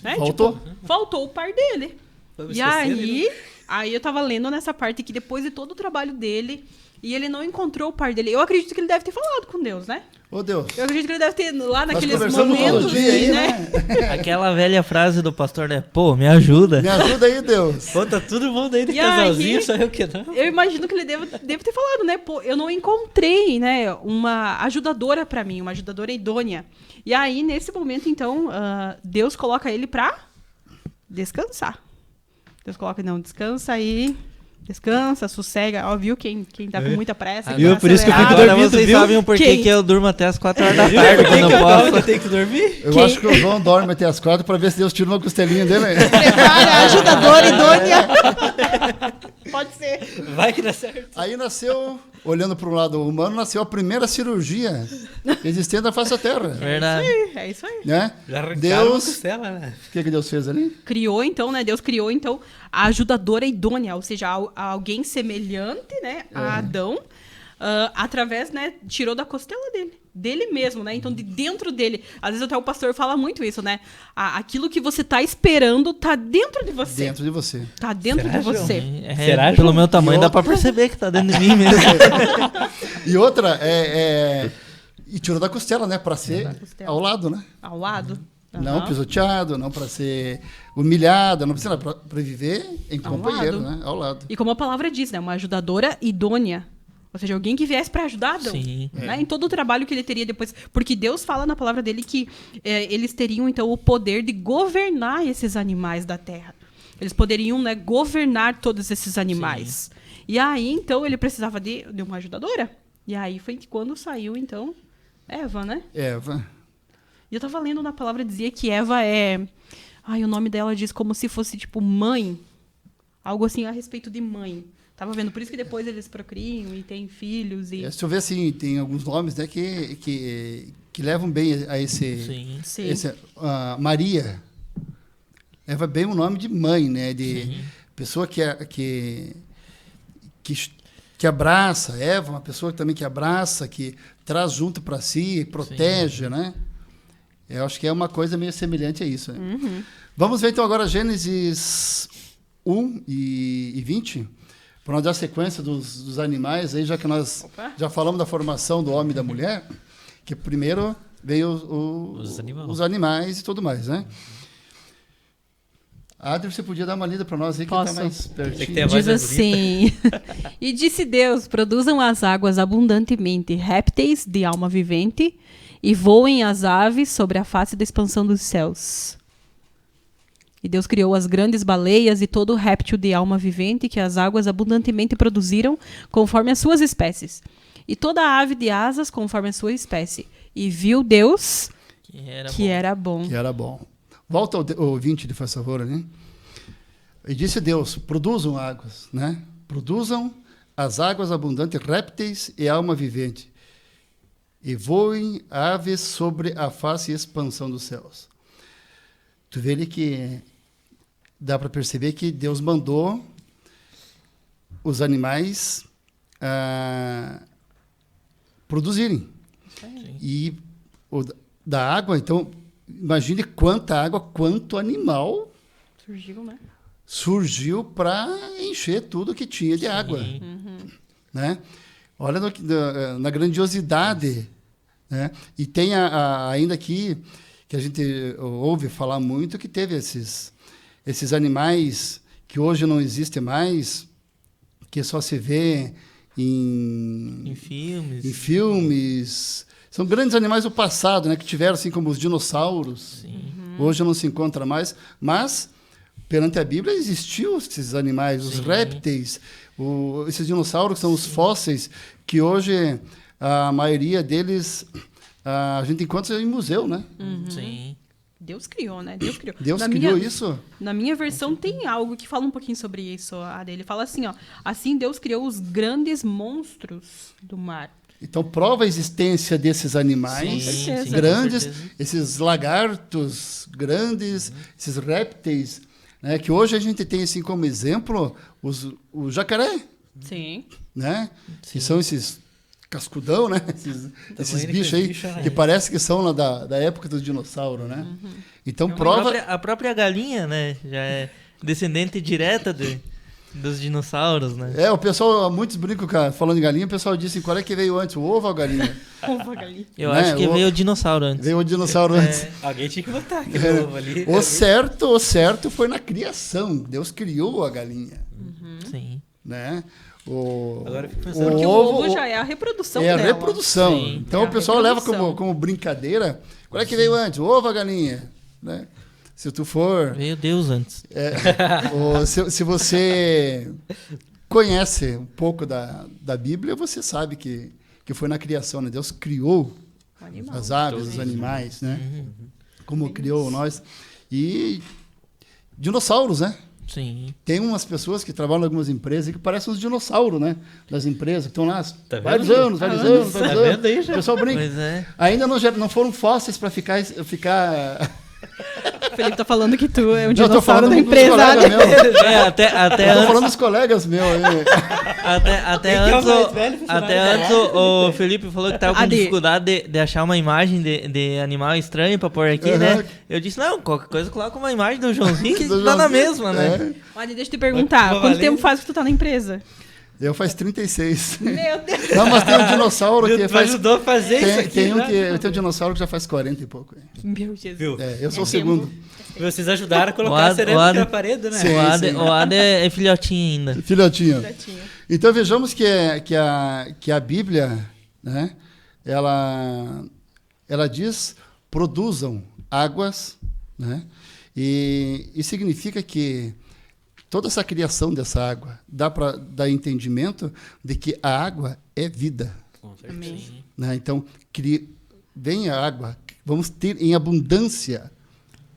Né? Faltou. Tipo, faltou o par dele. Vamos E esquecer, aí eu tava lendo nessa parte que depois de todo o trabalho dele, e ele não encontrou o par dele. Eu acredito que ele deve ter falado com Deus, né? Ô Deus, Eu acredito que ele deve ter, lá nós naqueles conversamos momentos, todo dia aí, né? né? Aquela velha frase do pastor, né? Pô, me ajuda. Me ajuda aí, Deus. Pô, tá todo mundo aí de E casalzinho, aí- só eu que não. Eu imagino que ele deve ter falado, né? Pô, eu não encontrei, né, uma ajudadora pra mim, uma ajudadora idônea. E aí, nesse momento, então, Deus coloca ele pra descansar. Deus coloca, não, descansa aí, descansa, sossega. Ó, viu quem tá com muita pressa? quem Viu? tá Por isso que eu fico acelerado. Agora dormindo, vocês viu? sabem o porquê Quem? que eu durmo até as 4 horas da Viu? tarde, Por que quando que eu eu falo posso. que tem que dormir? Eu Quem? acho que o João dorme até as 4 para ver se Deus tira uma costelinha dele. Prepara a ajudadora idônea. Pode ser. Vai que dá certo. Aí nasceu, olhando para o lado humano, nasceu a primeira cirurgia existente na face da Terra. Verdade. É isso aí. Né? Já arrancaram uma Deus, costela, né? o que Deus fez ali? Criou, então, né? Deus criou, então, a ajudadora idônea, ou seja, alguém semelhante, né, a Adão, através, né, tirou da costela dele mesmo, né? Então, de dentro dele, às vezes até o pastor fala muito isso, né? Aquilo que você tá esperando tá dentro de você. Dentro de você. Tá dentro Será, de você. Será, Pelo João? meu tamanho, E dá pra perceber que tá dentro de mim mesmo. E outra, e tirou da costela, né? Para ser costela. ao lado, né? Ao lado. Não Aham. pisoteado, não para ser humilhado, não precisa para viver em Ao companheiro, lado. né? Ao lado. E como a palavra diz, né? Uma ajudadora idônea. Ou seja, alguém que viesse para ajudar Adão. Sim. Né? Em todo o trabalho que ele teria depois. Porque Deus fala na palavra dele que eles teriam, então, o poder de governar esses animais da terra. Eles poderiam, né, governar todos esses animais. E aí, então, ele precisava de uma ajudadora. E aí foi quando saiu, então, Eva, né? Eva. E eu tava lendo na palavra, dizia que Eva o nome dela diz como se fosse, tipo, mãe. Algo assim a respeito de mãe. Tava vendo, por isso que depois eles procriam e têm filhos e... Se eu ver assim, tem alguns nomes, né, que levam bem a esse... Sim. Sim. Maria. Eva é bem um nome de mãe, né? De pessoa que abraça. Eva, uma pessoa também que abraça, que traz junto para si, protege, né? Eu acho que é uma coisa meio semelhante a isso. Né? Uhum. Vamos ver então agora Gênesis 1 e 20, para nós dar sequência dos animais, aí, já que nós já falamos da formação do homem e da mulher, que primeiro veio os animais e tudo mais, né? Adri, você podia dar uma lida para nós aí, que Posso? está mais Tem que pertinho. ter a voz Diz mais assim: E disse Deus: produzam as águas abundantemente répteis de alma vivente e voem as aves sobre a face da expansão dos céus. E Deus criou as grandes baleias e todo réptil de alma vivente que as águas abundantemente produziram conforme as suas espécies. E toda ave de asas conforme a sua espécie. E viu Deus que era bom. Que era bom. Volta ao 20, por favor, né? E disse Deus, produzam águas, né? Produzam as águas abundantes, répteis e alma vivente. E voem aves sobre a face e expansão dos céus. Tu vê ali que dá para perceber que Deus mandou os animais produzirem. Sim. E da água, então, imagine quanta água, quanto animal Surgiu, né? surgiu para encher tudo que tinha de água. Né? Olha na grandiosidade. Né? E tem ainda aqui, que a gente ouve falar muito, que teve esses animais que hoje não existem mais, que só se vê em filmes. São grandes animais do passado, né, que tiveram, assim como os dinossauros. Sim. Hoje não se encontra mais, mas perante a Bíblia existiam esses animais, os répteis, esses dinossauros que são os fósseis, que hoje a maioria deles a gente encontra em museu, né? Sim. Deus criou, né? Deus criou. Deus Na criou minha- isso? Na minha versão tem algo que fala um pouquinho sobre isso, a dele. Fala assim, ó. Assim Deus criou os grandes monstros do mar. Então prova a existência desses animais Sim, sim, grandes, com certeza. esses lagartos grandes, esses répteis, né, que hoje a gente tem assim como exemplo o jacaré, Sim. né? Que são esses cascudão, né? Esses Tamanho bichos que aí bicho, né? que parece que são lá da época do dinossauro, né? Então prova A própria galinha, né? Já é descendente direta dos dinossauros, né? o pessoal, muitos brincam falando de galinha, o pessoal disse qual é que veio antes, o ovo ou a galinha? Eu Né, acho que o- veio o dinossauro antes. Veio o dinossauro antes. Alguém tinha que botar aquele ovo ali. O certo foi na criação. Deus criou a galinha, Sim. né? Agora eu fico pensando Porque o ovo já é a reprodução é a dela. reprodução. Sim. Então É o a pessoal leva reprodução. como brincadeira. Qual é que veio antes? O ovo ou a galinha? Né? Se tu for... Veio Deus antes. se você conhece um pouco da Bíblia, você sabe que foi na criação, né? Deus criou O animal. as aves, os animais, né? Como criou nós. E dinossauros, né? Sim. Tem umas pessoas que trabalham em algumas empresas que parecem uns dinossauros, né? Das empresas, que estão lá Tá vários vendo? anos, vários anos. Tá vendo aí, já? O pessoal brinca. Pois é. Ainda não foram fósseis para ficar... O Felipe tá falando que tu é um Não, eu tô dinossauro falando da dos empresa. colegas né? meus. Até Eu tô antes. falando dos colegas meus. Até Quem que é o antes, mais velho, funcionário? até antes o Felipe falou que tava com Adi. dificuldade de achar uma imagem de animal estranho pra pôr aqui, né? Eu disse, não, qualquer coisa coloca uma imagem do Joãozinho que Do dá na Joãozinho, mesma, né? Adi, deixa eu te perguntar, Vou quanto valer. tempo faz que tu tá na empresa? Eu faz 36. Meu Deus. Não, mas tem um dinossauro que Me faz... ajudou a fazer isso aqui. Tem um né? que... Eu tenho um dinossauro que já faz 40 e pouco. Meu Jesus. Viu? Eu sou o É segundo. Vocês ajudaram a O colocar a Ad- cerâmica o Ad- na parede, né? Sim. O Ada é filhotinho ainda. Filhotinho. Gatinho. Então vejamos que a Bíblia, né, ela diz produzam águas, né, e significa que toda essa criação dessa água dá para dar entendimento de que a água é vida. Amém. Né? Então, vem a água, vamos ter em abundância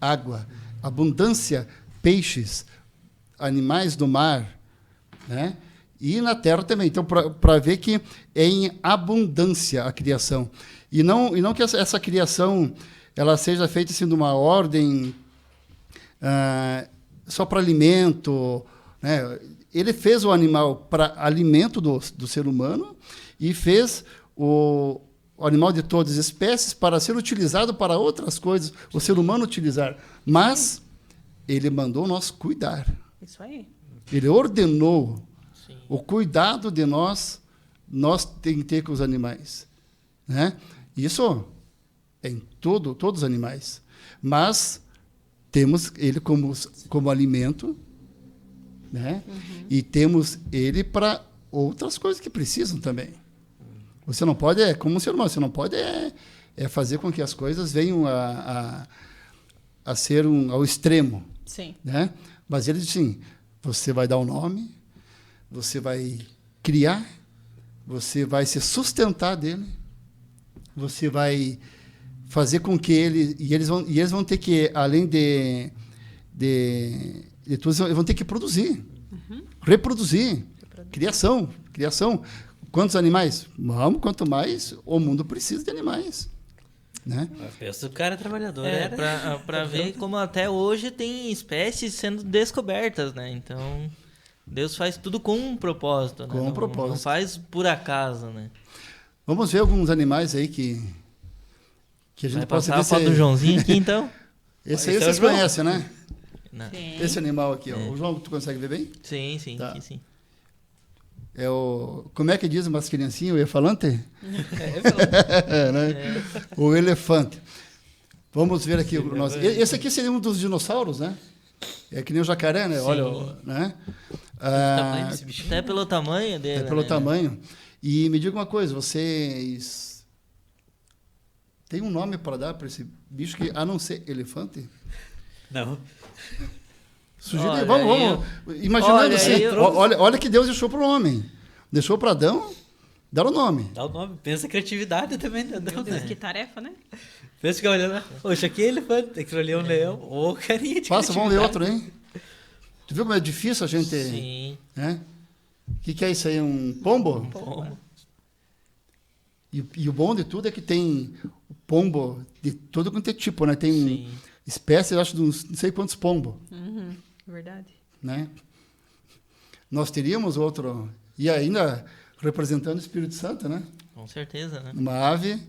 água, abundância peixes, animais do mar, né? E na terra também. Então, para ver que é em abundância a criação. E não que essa criação ela seja feita assim, de uma ordem só para alimento, né? Ele fez o animal para alimento do ser humano e fez o animal de todas as espécies para ser utilizado para outras coisas, o ser humano utilizar. Mas ele mandou nós cuidar. Isso aí. Ele ordenou Sim. o cuidado de nós tem que ter com os animais, né? Isso é em todos os animais. Mas temos ele como alimento, né? E temos ele para outras coisas que precisam também. Você não pode, como um ser humano, você não pode fazer com que as coisas venham a ser ao extremo, Sim. né? Mas ele diz assim, você vai dar um nome, você vai criar, você vai se sustentar dele, você vai fazer com que eles vão ter que, além de tudo, eles vão ter que produzir, reproduzir, criação. Quantos animais? Vamos, quanto mais o mundo precisa de animais, né? Pensa o cara trabalhador. É, pra ver como até hoje tem espécies sendo descobertas, né? Então, Deus faz tudo com um propósito, né? Com um Não- propósito. Não faz por acaso, né? Vamos ver alguns animais aí que a gente Vai possa passar a ver foto do Joãozinho aqui, então? Esse aí Esse é o vocês João. conhecem, né? Não. Sim. Esse animal aqui, ó. O João, tu consegue ver bem? Sim, sim, Tá. sim, sim. É o... Como é que diz umas criancinhas? O elefante? Né? O elefante. Vamos ver aqui. Esse aqui seria um dos dinossauros, né? É que nem o jacaré, né? Sim. Olha, né? tamanho desse bichinho. Até pelo tamanho dele, É pelo né? tamanho. E me diga uma coisa, vocês têm um nome para dar para esse bicho que, a não ser elefante? Não. Sugerir, Olha, vamos. Imaginando olha, assim, eu- olha que Deus deixou para o homem. Deixou para Adão dar o nome. Dá o nome. Pensa a criatividade também, né? Meu Deus, que tarefa, né? Pensa que olhando lá. Poxa, aqui é elefante. Aquilo ali é um leão. Ô, carinha de Passa, vamos ver criatividade. outro, hein? Tu viu como é difícil a gente... Sim. Né? O que é isso aí? Um pombo? Pombo. E o bom de tudo é que tem o pombo de todo quanto é tipo, né? Tem Sim. espécies, eu acho, de uns não sei quantos pombos, Uhum. Verdade. né? Nós teríamos outro... E ainda representando o Espírito Santo, né? Com certeza, né? Uma ave.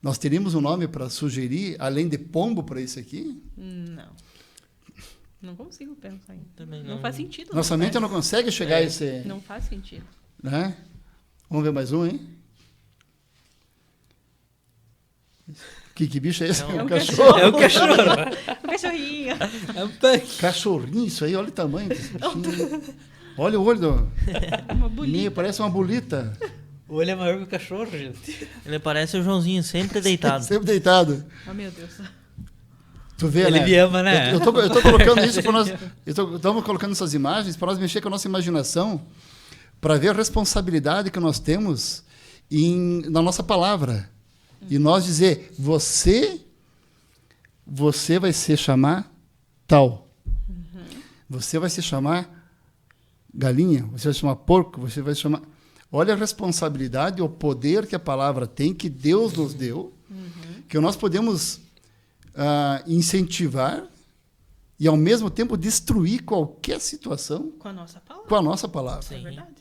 Nós teríamos um nome para sugerir, além de pombo, para isso aqui? Não. Não consigo pensar ainda. Também Não não. faz sentido. Nossa mente não consegue chegar a esse... Não faz sentido. Né? Vamos ver mais um, hein? Que bicho é esse? É um um cachorro. É o cachorro. O cachorrinho. É um punk. Cachorrinho, isso aí, olha o tamanho desse bichinho. Olha o olho do... Uma bonita. Parece uma bolita. O olho é maior que o cachorro, gente. Ele parece o Joãozinho, sempre deitado. Sempre deitado. Oh, meu Deus. Tu vê, Ele né? me ama, né? Eu tô colocando isso para nós... Estamos colocando essas imagens para nós mexer com a nossa imaginação, para ver a responsabilidade que nós temos na nossa palavra. E nós dizer, você vai se chamar tal. Você vai se chamar galinha, você vai se chamar porco, você vai se chamar... Olha a responsabilidade, o poder que a palavra tem, que Deus nos deu, que nós podemos incentivar e, ao mesmo tempo, destruir qualquer situação Com a nossa palavra. com a nossa palavra. Sim. É verdade.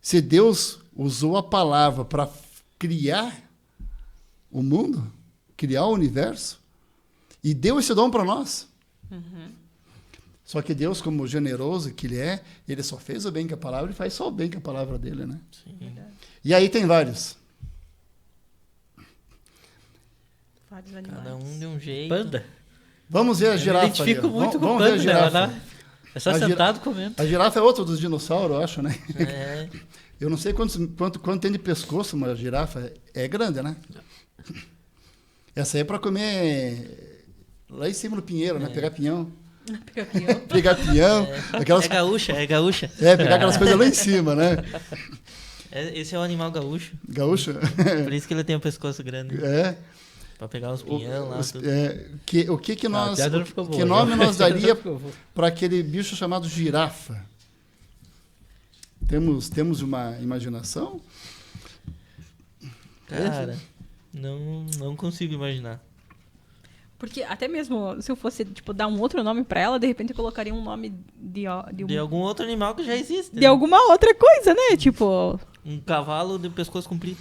Se Deus usou a palavra para criar o mundo, criar o universo, e deu esse dom para nós. Só que Deus, como generoso que ele só fez o bem com a palavra e faz só o bem com a palavra dele, né? Sim. E aí tem vários. Vários animais. Cada um de um jeito. Panda. Vamos ver a Eu girafa. me identifico ali, ó. muito com Vamos o ver a panda. girafa. Né? É só A gira- sentado comendo. A girafa é outro dos dinossauros, eu acho, né? É. Eu não sei quanto tem de pescoço, mas a girafa é grande, né? Essa aí é para comer lá em cima no pinheiro, né? Pegar pinhão. Campeão. Pegar pinhão. Aquelas, É gaúcha, é gaúcha. pegar aquelas coisas lá em cima, né? Esse é o animal gaúcho. Gaúcho. Por isso que ele tem o pescoço grande. É. Pra pegar os pinhão lá. Tudo. O que Ah, a nós. piada não ficou boa, Que nome né? nós A piada daria não ficou boa. para aquele bicho chamado girafa? Temos uma imaginação? Cara, não consigo imaginar. Porque até mesmo se eu fosse, tipo, dar um outro nome pra ela, de repente eu colocaria um nome De algum outro animal que já existe. de alguma outra coisa, né? Tipo... Um cavalo de pescoço comprido.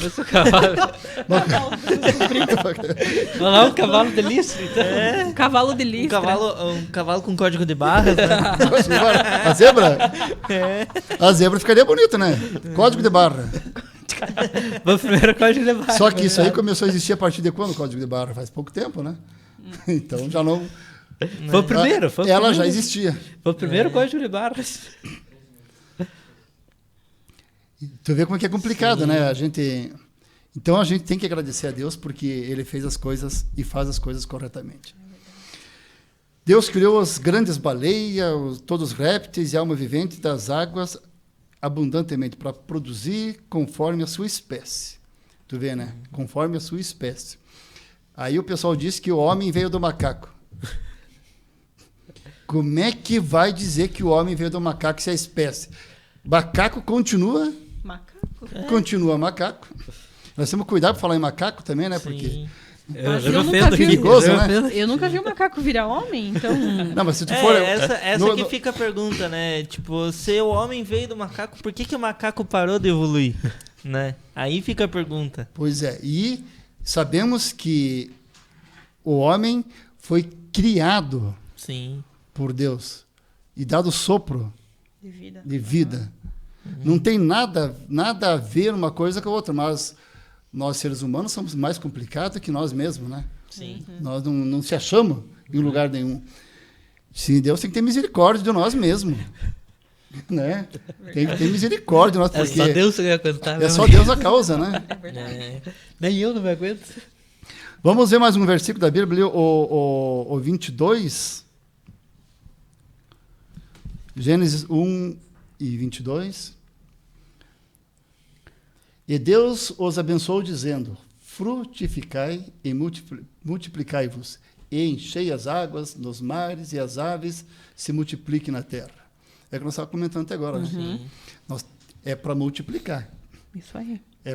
Eu sou cavalo. Olha lá, um cavalo delícia. Então. Cavalo de Um listra. cavalo com código de barras, né? A zebra? A zebra ficaria bonita, né? Código de barra. Mas primeiro código de barra. Só que isso aí começou a existir a partir de quando o código de barra? Faz pouco tempo, né? Então já não. Foi o primeiro. Foi o Ela primeiro. já existia. Foi o primeiro código de barras. Tu vê como é que é complicado, né? Então a gente tem que agradecer a Deus porque Ele fez as coisas e faz as coisas corretamente. Deus criou as grandes baleias, todos os répteis e alma vivente das águas abundantemente para produzir conforme a sua espécie. Tu vê, né? Conforme a sua espécie. Aí o pessoal disse que o homem veio do macaco. Como é que vai dizer que o homem veio do macaco se é a espécie? Macaco continua Macaco. Continua macaco. Nós temos que cuidar para falar em macaco também, né? Porque. Sim. Mas Eu eu me nunca ofendo vi- aqui. Perigoso, eu me né? ofendo. Eu nunca vi um macaco virar homem, então... Não, mas se tu for. Essa no- que no- fica a pergunta, né? Tipo, se o homem veio do macaco, por que o macaco parou de evoluir? Né? Aí fica a pergunta. Pois é. E sabemos que o homem foi criado Sim. por Deus e dado sopro De vida. de vida. Não tem nada a ver uma coisa com a outra, mas nós, seres humanos, somos mais complicados que nós mesmos, né? Sim. Nós não se achamos em lugar nenhum. Sim, Deus tem que ter misericórdia de nós mesmos. Né? Tem que ter misericórdia de nós, É porque só Deus que vai aguentar. é mesmo. só Deus a causa, né? É. Nem eu não me aguento. Vamos ver mais um versículo da Bíblia, o 22. Gênesis 1 e 22. E Deus os abençoou, dizendo: frutificai e multiplicai-vos, e enchei as águas nos mares, e as aves se multipliquem na terra. É o que nós estávamos comentando até agora. Né? É para multiplicar. Isso aí. É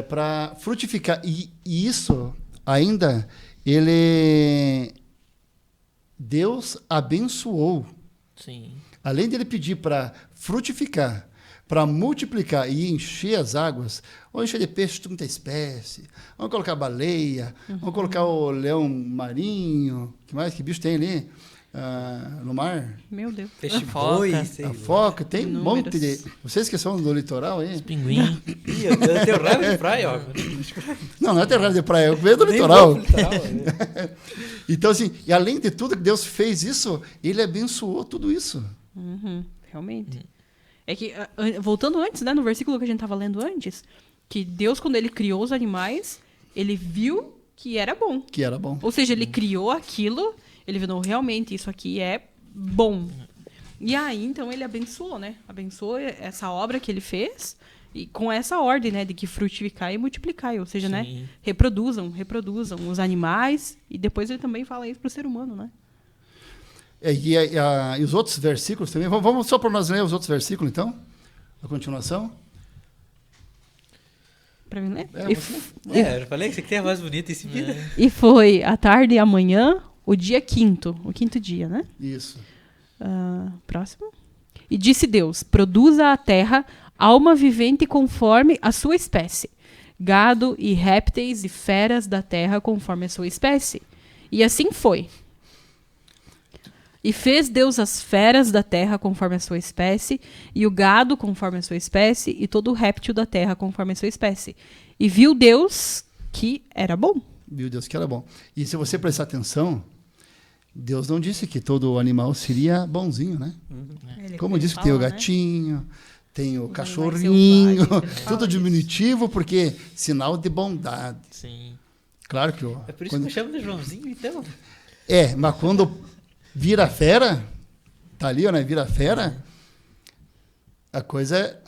para frutificar. E isso ainda, Deus abençoou. Sim. Além dele pedir para frutificar, para multiplicar e encher as águas, vamos encher de peixe de muita espécie, vamos colocar baleia, vamos colocar o leão marinho, que mais? Que bicho tem ali no mar? Meu Deus. Peixe Foca. boi, sei A lá. foca, tem um Inúmeros. monte de... Vocês que são do litoral aí? Pinguim. Ih, eu tenho raiva de praia, ó. Não é terra de praia, eu venho do Nem litoral. vou pro litoral, né? Então, assim, e além de tudo que Deus fez isso, Ele abençoou tudo isso. Realmente. É que, voltando antes, né, no versículo que a gente estava lendo antes, que Deus, quando ele criou os animais, ele viu que era bom. Que era bom. Ou seja, ele criou aquilo, ele viu, não, realmente, isso aqui é bom. E aí, então, ele abençoou, né? Abençoou essa obra que ele fez, e com essa ordem, né, de que frutificar e multiplicar. Ou seja, né, Sim. reproduzam os animais, e depois ele também fala isso para o ser humano, né? E os outros versículos também. Vamos só para nós ler os outros versículos, então? A continuação. pra mim ler? É, Eu falei que você tem a voz bonita em seguida. E foi a tarde e a manhã, o dia quinto. O quinto dia, né? Isso. Próximo. E disse Deus: produza a terra alma vivente conforme a sua espécie, gado e répteis e feras da terra conforme a sua espécie. E assim foi. E fez Deus as feras da terra conforme a sua espécie, e o gado conforme a sua espécie, e todo o réptil da terra conforme a sua espécie. E viu Deus que era bom. Viu Deus que era bom. E se você prestar atenção, Deus não disse que todo animal seria bonzinho, né? Como disse que tem o gatinho, tem o cachorrinho, tudo diminutivo, porque sinal de bondade. Sim. Claro que É por isso que eu chamo de Joãozinho, então. mas quando vira fera, tá ali, né? Vira fera, a coisa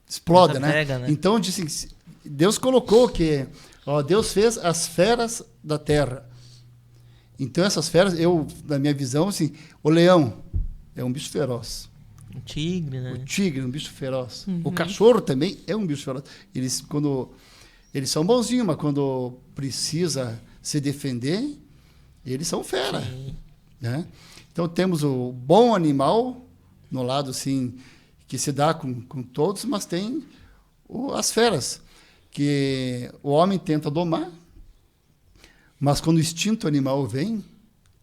explode, Essa né? pega, né? Então, disse, Deus colocou que Deus fez as feras da terra. Então, essas feras, na minha visão, assim, o leão é um bicho feroz. Um tigre, né? O tigre é um bicho feroz. O cachorro também é um bicho feroz. Eles são bonzinhos, mas quando precisa se defender, eles são fera. Né? Então, temos o bom animal, no lado, assim, que se dá com todos, mas tem as feras, que o homem tenta domar, mas quando o instinto animal vem,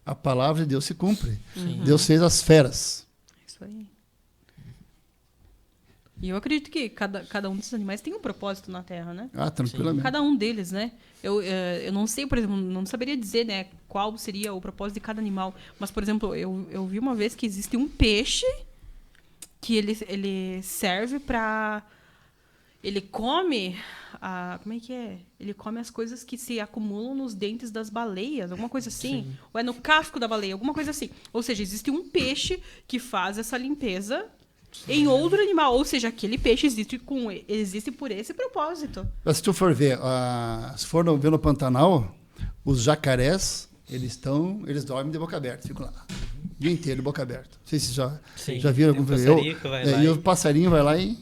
a palavra de Deus se cumpre. Deus fez as feras. Isso aí. E eu acredito que cada um desses animais tem um propósito na Terra, né? Tranquilamente. Cada um deles, né? Eu não sei, por exemplo, não saberia dizer, né, qual seria o propósito de cada animal. Mas, por exemplo, eu vi uma vez que existe um peixe que ele serve para... Ele come... como é que é? Ele come as coisas que se acumulam nos dentes das baleias, alguma coisa assim. Sim. Ou é no casco da baleia, alguma coisa assim. Ou seja, existe um peixe que faz essa limpeza em outro animal. Ou seja, aquele peixe existe por esse propósito. Mas se tu for ver, se for ver no Pantanal, os jacarés, eles dormem de boca aberta, ficam lá. O dia inteiro de boca aberta. Não sei se já viram algum passarinho que vai lá e o passarinho vai lá e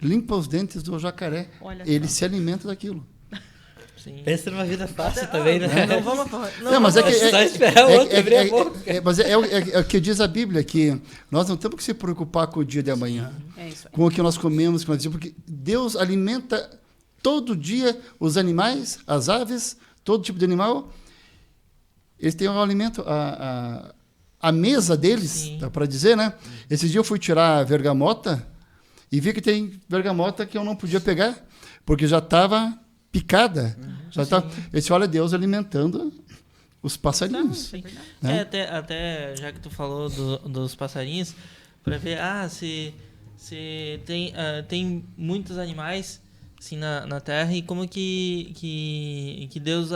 limpa os dentes do jacaré. Ele se alimenta daquilo. Sim. Pensa numa vida fácil também, né? Não vamos falar. Mas é que só esperar o outro abrir a boca. Mas é o que diz a Bíblia, que nós não temos que se preocupar com o dia de amanhã. É isso aí. Com o que nós comemos, porque Deus alimenta todo dia os animais, as aves, todo tipo de animal. Eles têm um alimento, a mesa deles, dá para dizer, né? Esse dia eu fui tirar a vergamota e vi que tem vergamota que eu não podia pegar, porque já estava picada. Esse olha Deus alimentando os passarinhos. Né? Até já que tu falou dos passarinhos, para ver se tem muitos animais assim na Terra e como que Deus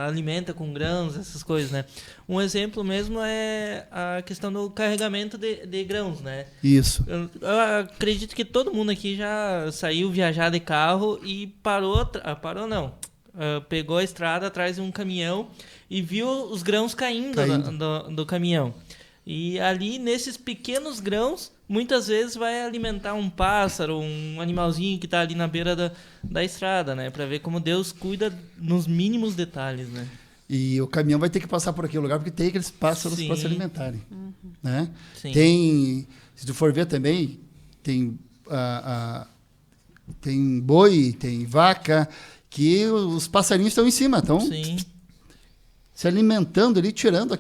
alimenta com grãos, essas coisas, né? Um exemplo mesmo é a questão do carregamento de grãos, né? Isso. Eu acredito que todo mundo aqui já saiu viajar de carro e pegou a estrada atrás de um caminhão e viu os grãos caindo. Do caminhão. E ali, nesses pequenos grãos, muitas vezes vai alimentar um pássaro, um animalzinho que está ali na beira da estrada, né? Para ver como Deus cuida nos mínimos detalhes, né? E o caminhão vai ter que passar por aquele lugar, porque tem aqueles pássaros para se alimentarem. Né? Tem, se tu for ver também, tem boi, tem vaca, que os passarinhos estão em cima, estão se alimentando ali, tirando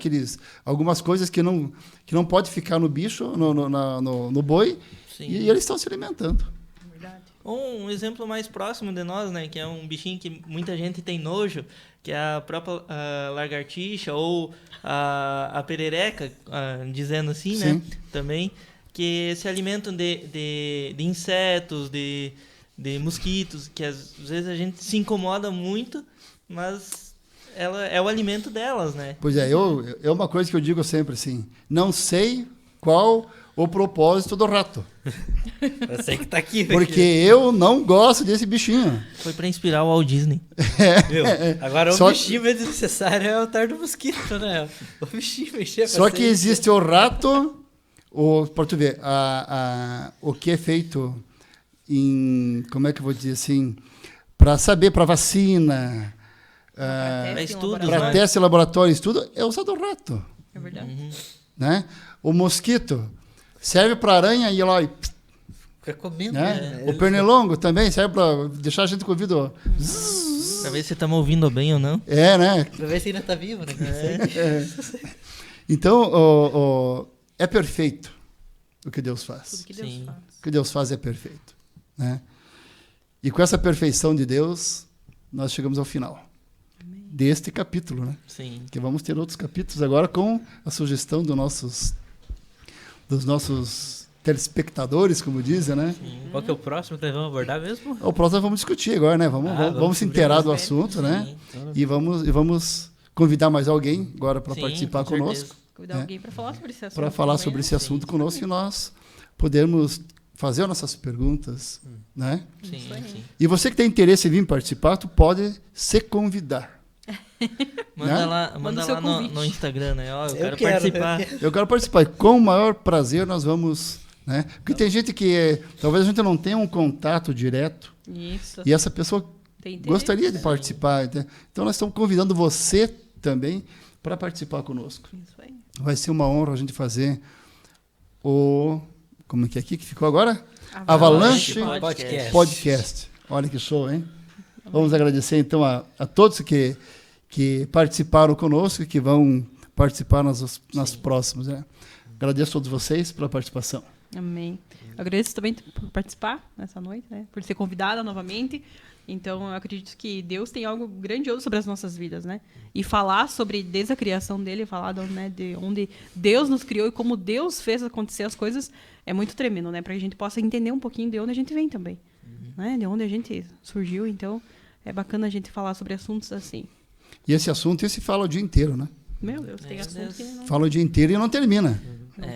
algumas coisas que não pode ficar no bicho, no boi, e eles estão se alimentando. Verdade. Um exemplo mais próximo de nós, né, que é um bichinho que muita gente tem nojo, que é a própria lagartixa ou a perereca, dizendo assim, né, também, que se alimentam de insetos, de mosquitos, que às vezes a gente se incomoda muito, mas ela é o alimento delas, né? Pois é, é uma coisa que eu digo sempre assim, não sei qual o propósito do rato. Eu sei que tá aqui. Porque eu não gosto desse bichinho. Foi para inspirar o Walt Disney. Agora o bichinho meio desnecessário é o tal do mosquito, né? O bichinho mexer. Só que existe o rato, para tu ver, o que é feito como é que eu vou dizer assim, para saber, para vacina, Para estudos, para né? teste laboratório, estudo, é usado o rato. É verdade. Né? O mosquito serve para aranha e lá, Fica comendo, né? né? O pernilongo também serve para deixar a gente com o ouvido. Pra ver se estamos ouvindo bem ou não. Né? Pra ver se ainda tá vivo, né? Então, é perfeito o que Deus faz. Tudo que Deus Sim. faz. O que Deus faz é perfeito. Né? E com essa perfeição de Deus, nós chegamos ao final deste capítulo, né? Sim. Que vamos ter outros capítulos agora com a sugestão dos nossos telespectadores, como dizem, né? Qual que é o próximo que nós vamos abordar mesmo? O próximo vamos discutir agora, né? Vamos se inteirar do assunto, né? Sim. E vamos convidar mais alguém agora para Sim, participar com conosco, certeza. Convidar alguém para falar sobre esse assunto. para falar também, sobre né? esse assunto conosco e nós podermos fazer nossas perguntas, né? Sim, Isso aí. sim. E você que tem interesse em vir participar, tu pode se convidar. Manda Né? lá, Manda o seu no convite. Instagram, né? Ó, eu quero quero, participar. Eu quero participar. E com o maior prazer nós vamos, né? Porque tem gente que talvez a gente não tenha um contato direto Isso. e essa pessoa Tem interesse. gostaria de participar. Então nós estamos convidando você também para participar conosco. Isso aí. Vai ser uma honra a gente fazer como é que é aqui que ficou agora? Avalanche Podcast. Podcast. Olha que show, hein? Vamos agradecer então a todos que participaram conosco e que vão participar nas próximas. Né? Agradeço a todos vocês pela participação. Amém. Eu agradeço também por participar nessa noite, né? Por ser convidada novamente. Então, eu acredito que Deus tem algo grandioso sobre as nossas vidas, né? E falar sobre, desde a criação dele, falar de onde Deus nos criou e como Deus fez acontecer as coisas, é muito tremendo, né? Para que a gente possa entender um pouquinho de onde a gente vem também. Né? De onde a gente surgiu. Então, é bacana a gente falar sobre assuntos assim. E esse assunto, esse fala o dia inteiro, né? Meu Deus, tem Meu assunto Deus. que não Fala o dia inteiro e não termina.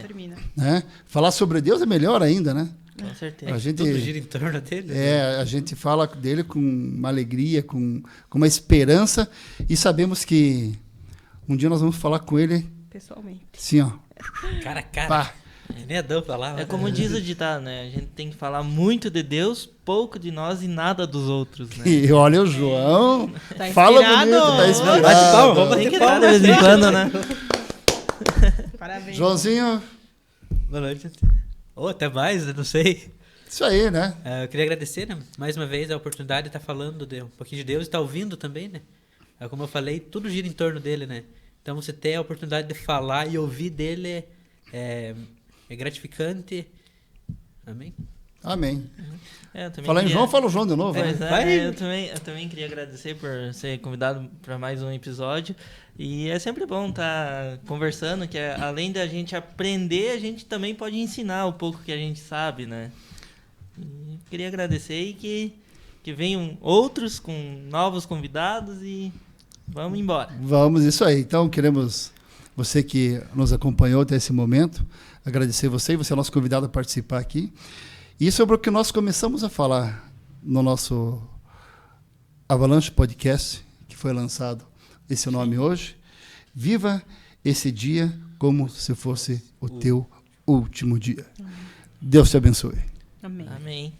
termina. Né? Falar sobre Deus é melhor ainda, né? Com certeza. A gente, Tudo gira em torno dele. a gente fala dele com uma alegria, com uma esperança e sabemos que um dia nós vamos falar com ele Pessoalmente. assim, ó. Cara a cara. Pá. Nem é dão pra lá. É como diz o ditado, né? A gente tem que falar muito de Deus, pouco de nós e nada dos outros, né? E olha o João. Tá Fala inspirado. bonito, tá inspirado. Bate palma, vamos Tem bater que dar palma. de vez em quando, né? Parabéns. Joãozinho, Boa noite. Ou até mais, eu não sei. isso aí, né? Eu queria agradecer, né, mais uma vez a oportunidade de estar falando de um pouquinho de Deus e estar ouvindo também, né? Como eu falei, tudo gira em torno dele, né? Então você ter a oportunidade de falar e ouvir dele é gratificante. Amém? Amém. Eu também Falar em queria- João, fala o João de novo. Pois Né? é, Vai. eu também queria agradecer por ser convidado para mais um episódio. E é sempre bom estar conversando, que além da gente aprender, a gente também pode ensinar um pouco que a gente sabe, né? E queria agradecer e que venham outros com novos convidados e vamos embora. Vamos, isso aí. Então, queremos você que nos acompanhou até esse momento, agradecer você é o nosso convidado a participar aqui. E sobre o que nós começamos a falar no nosso Avalanche Podcast, que foi lançado esse nome hoje. Viva esse dia como se fosse o teu último dia. Deus te abençoe. Amém. Amém.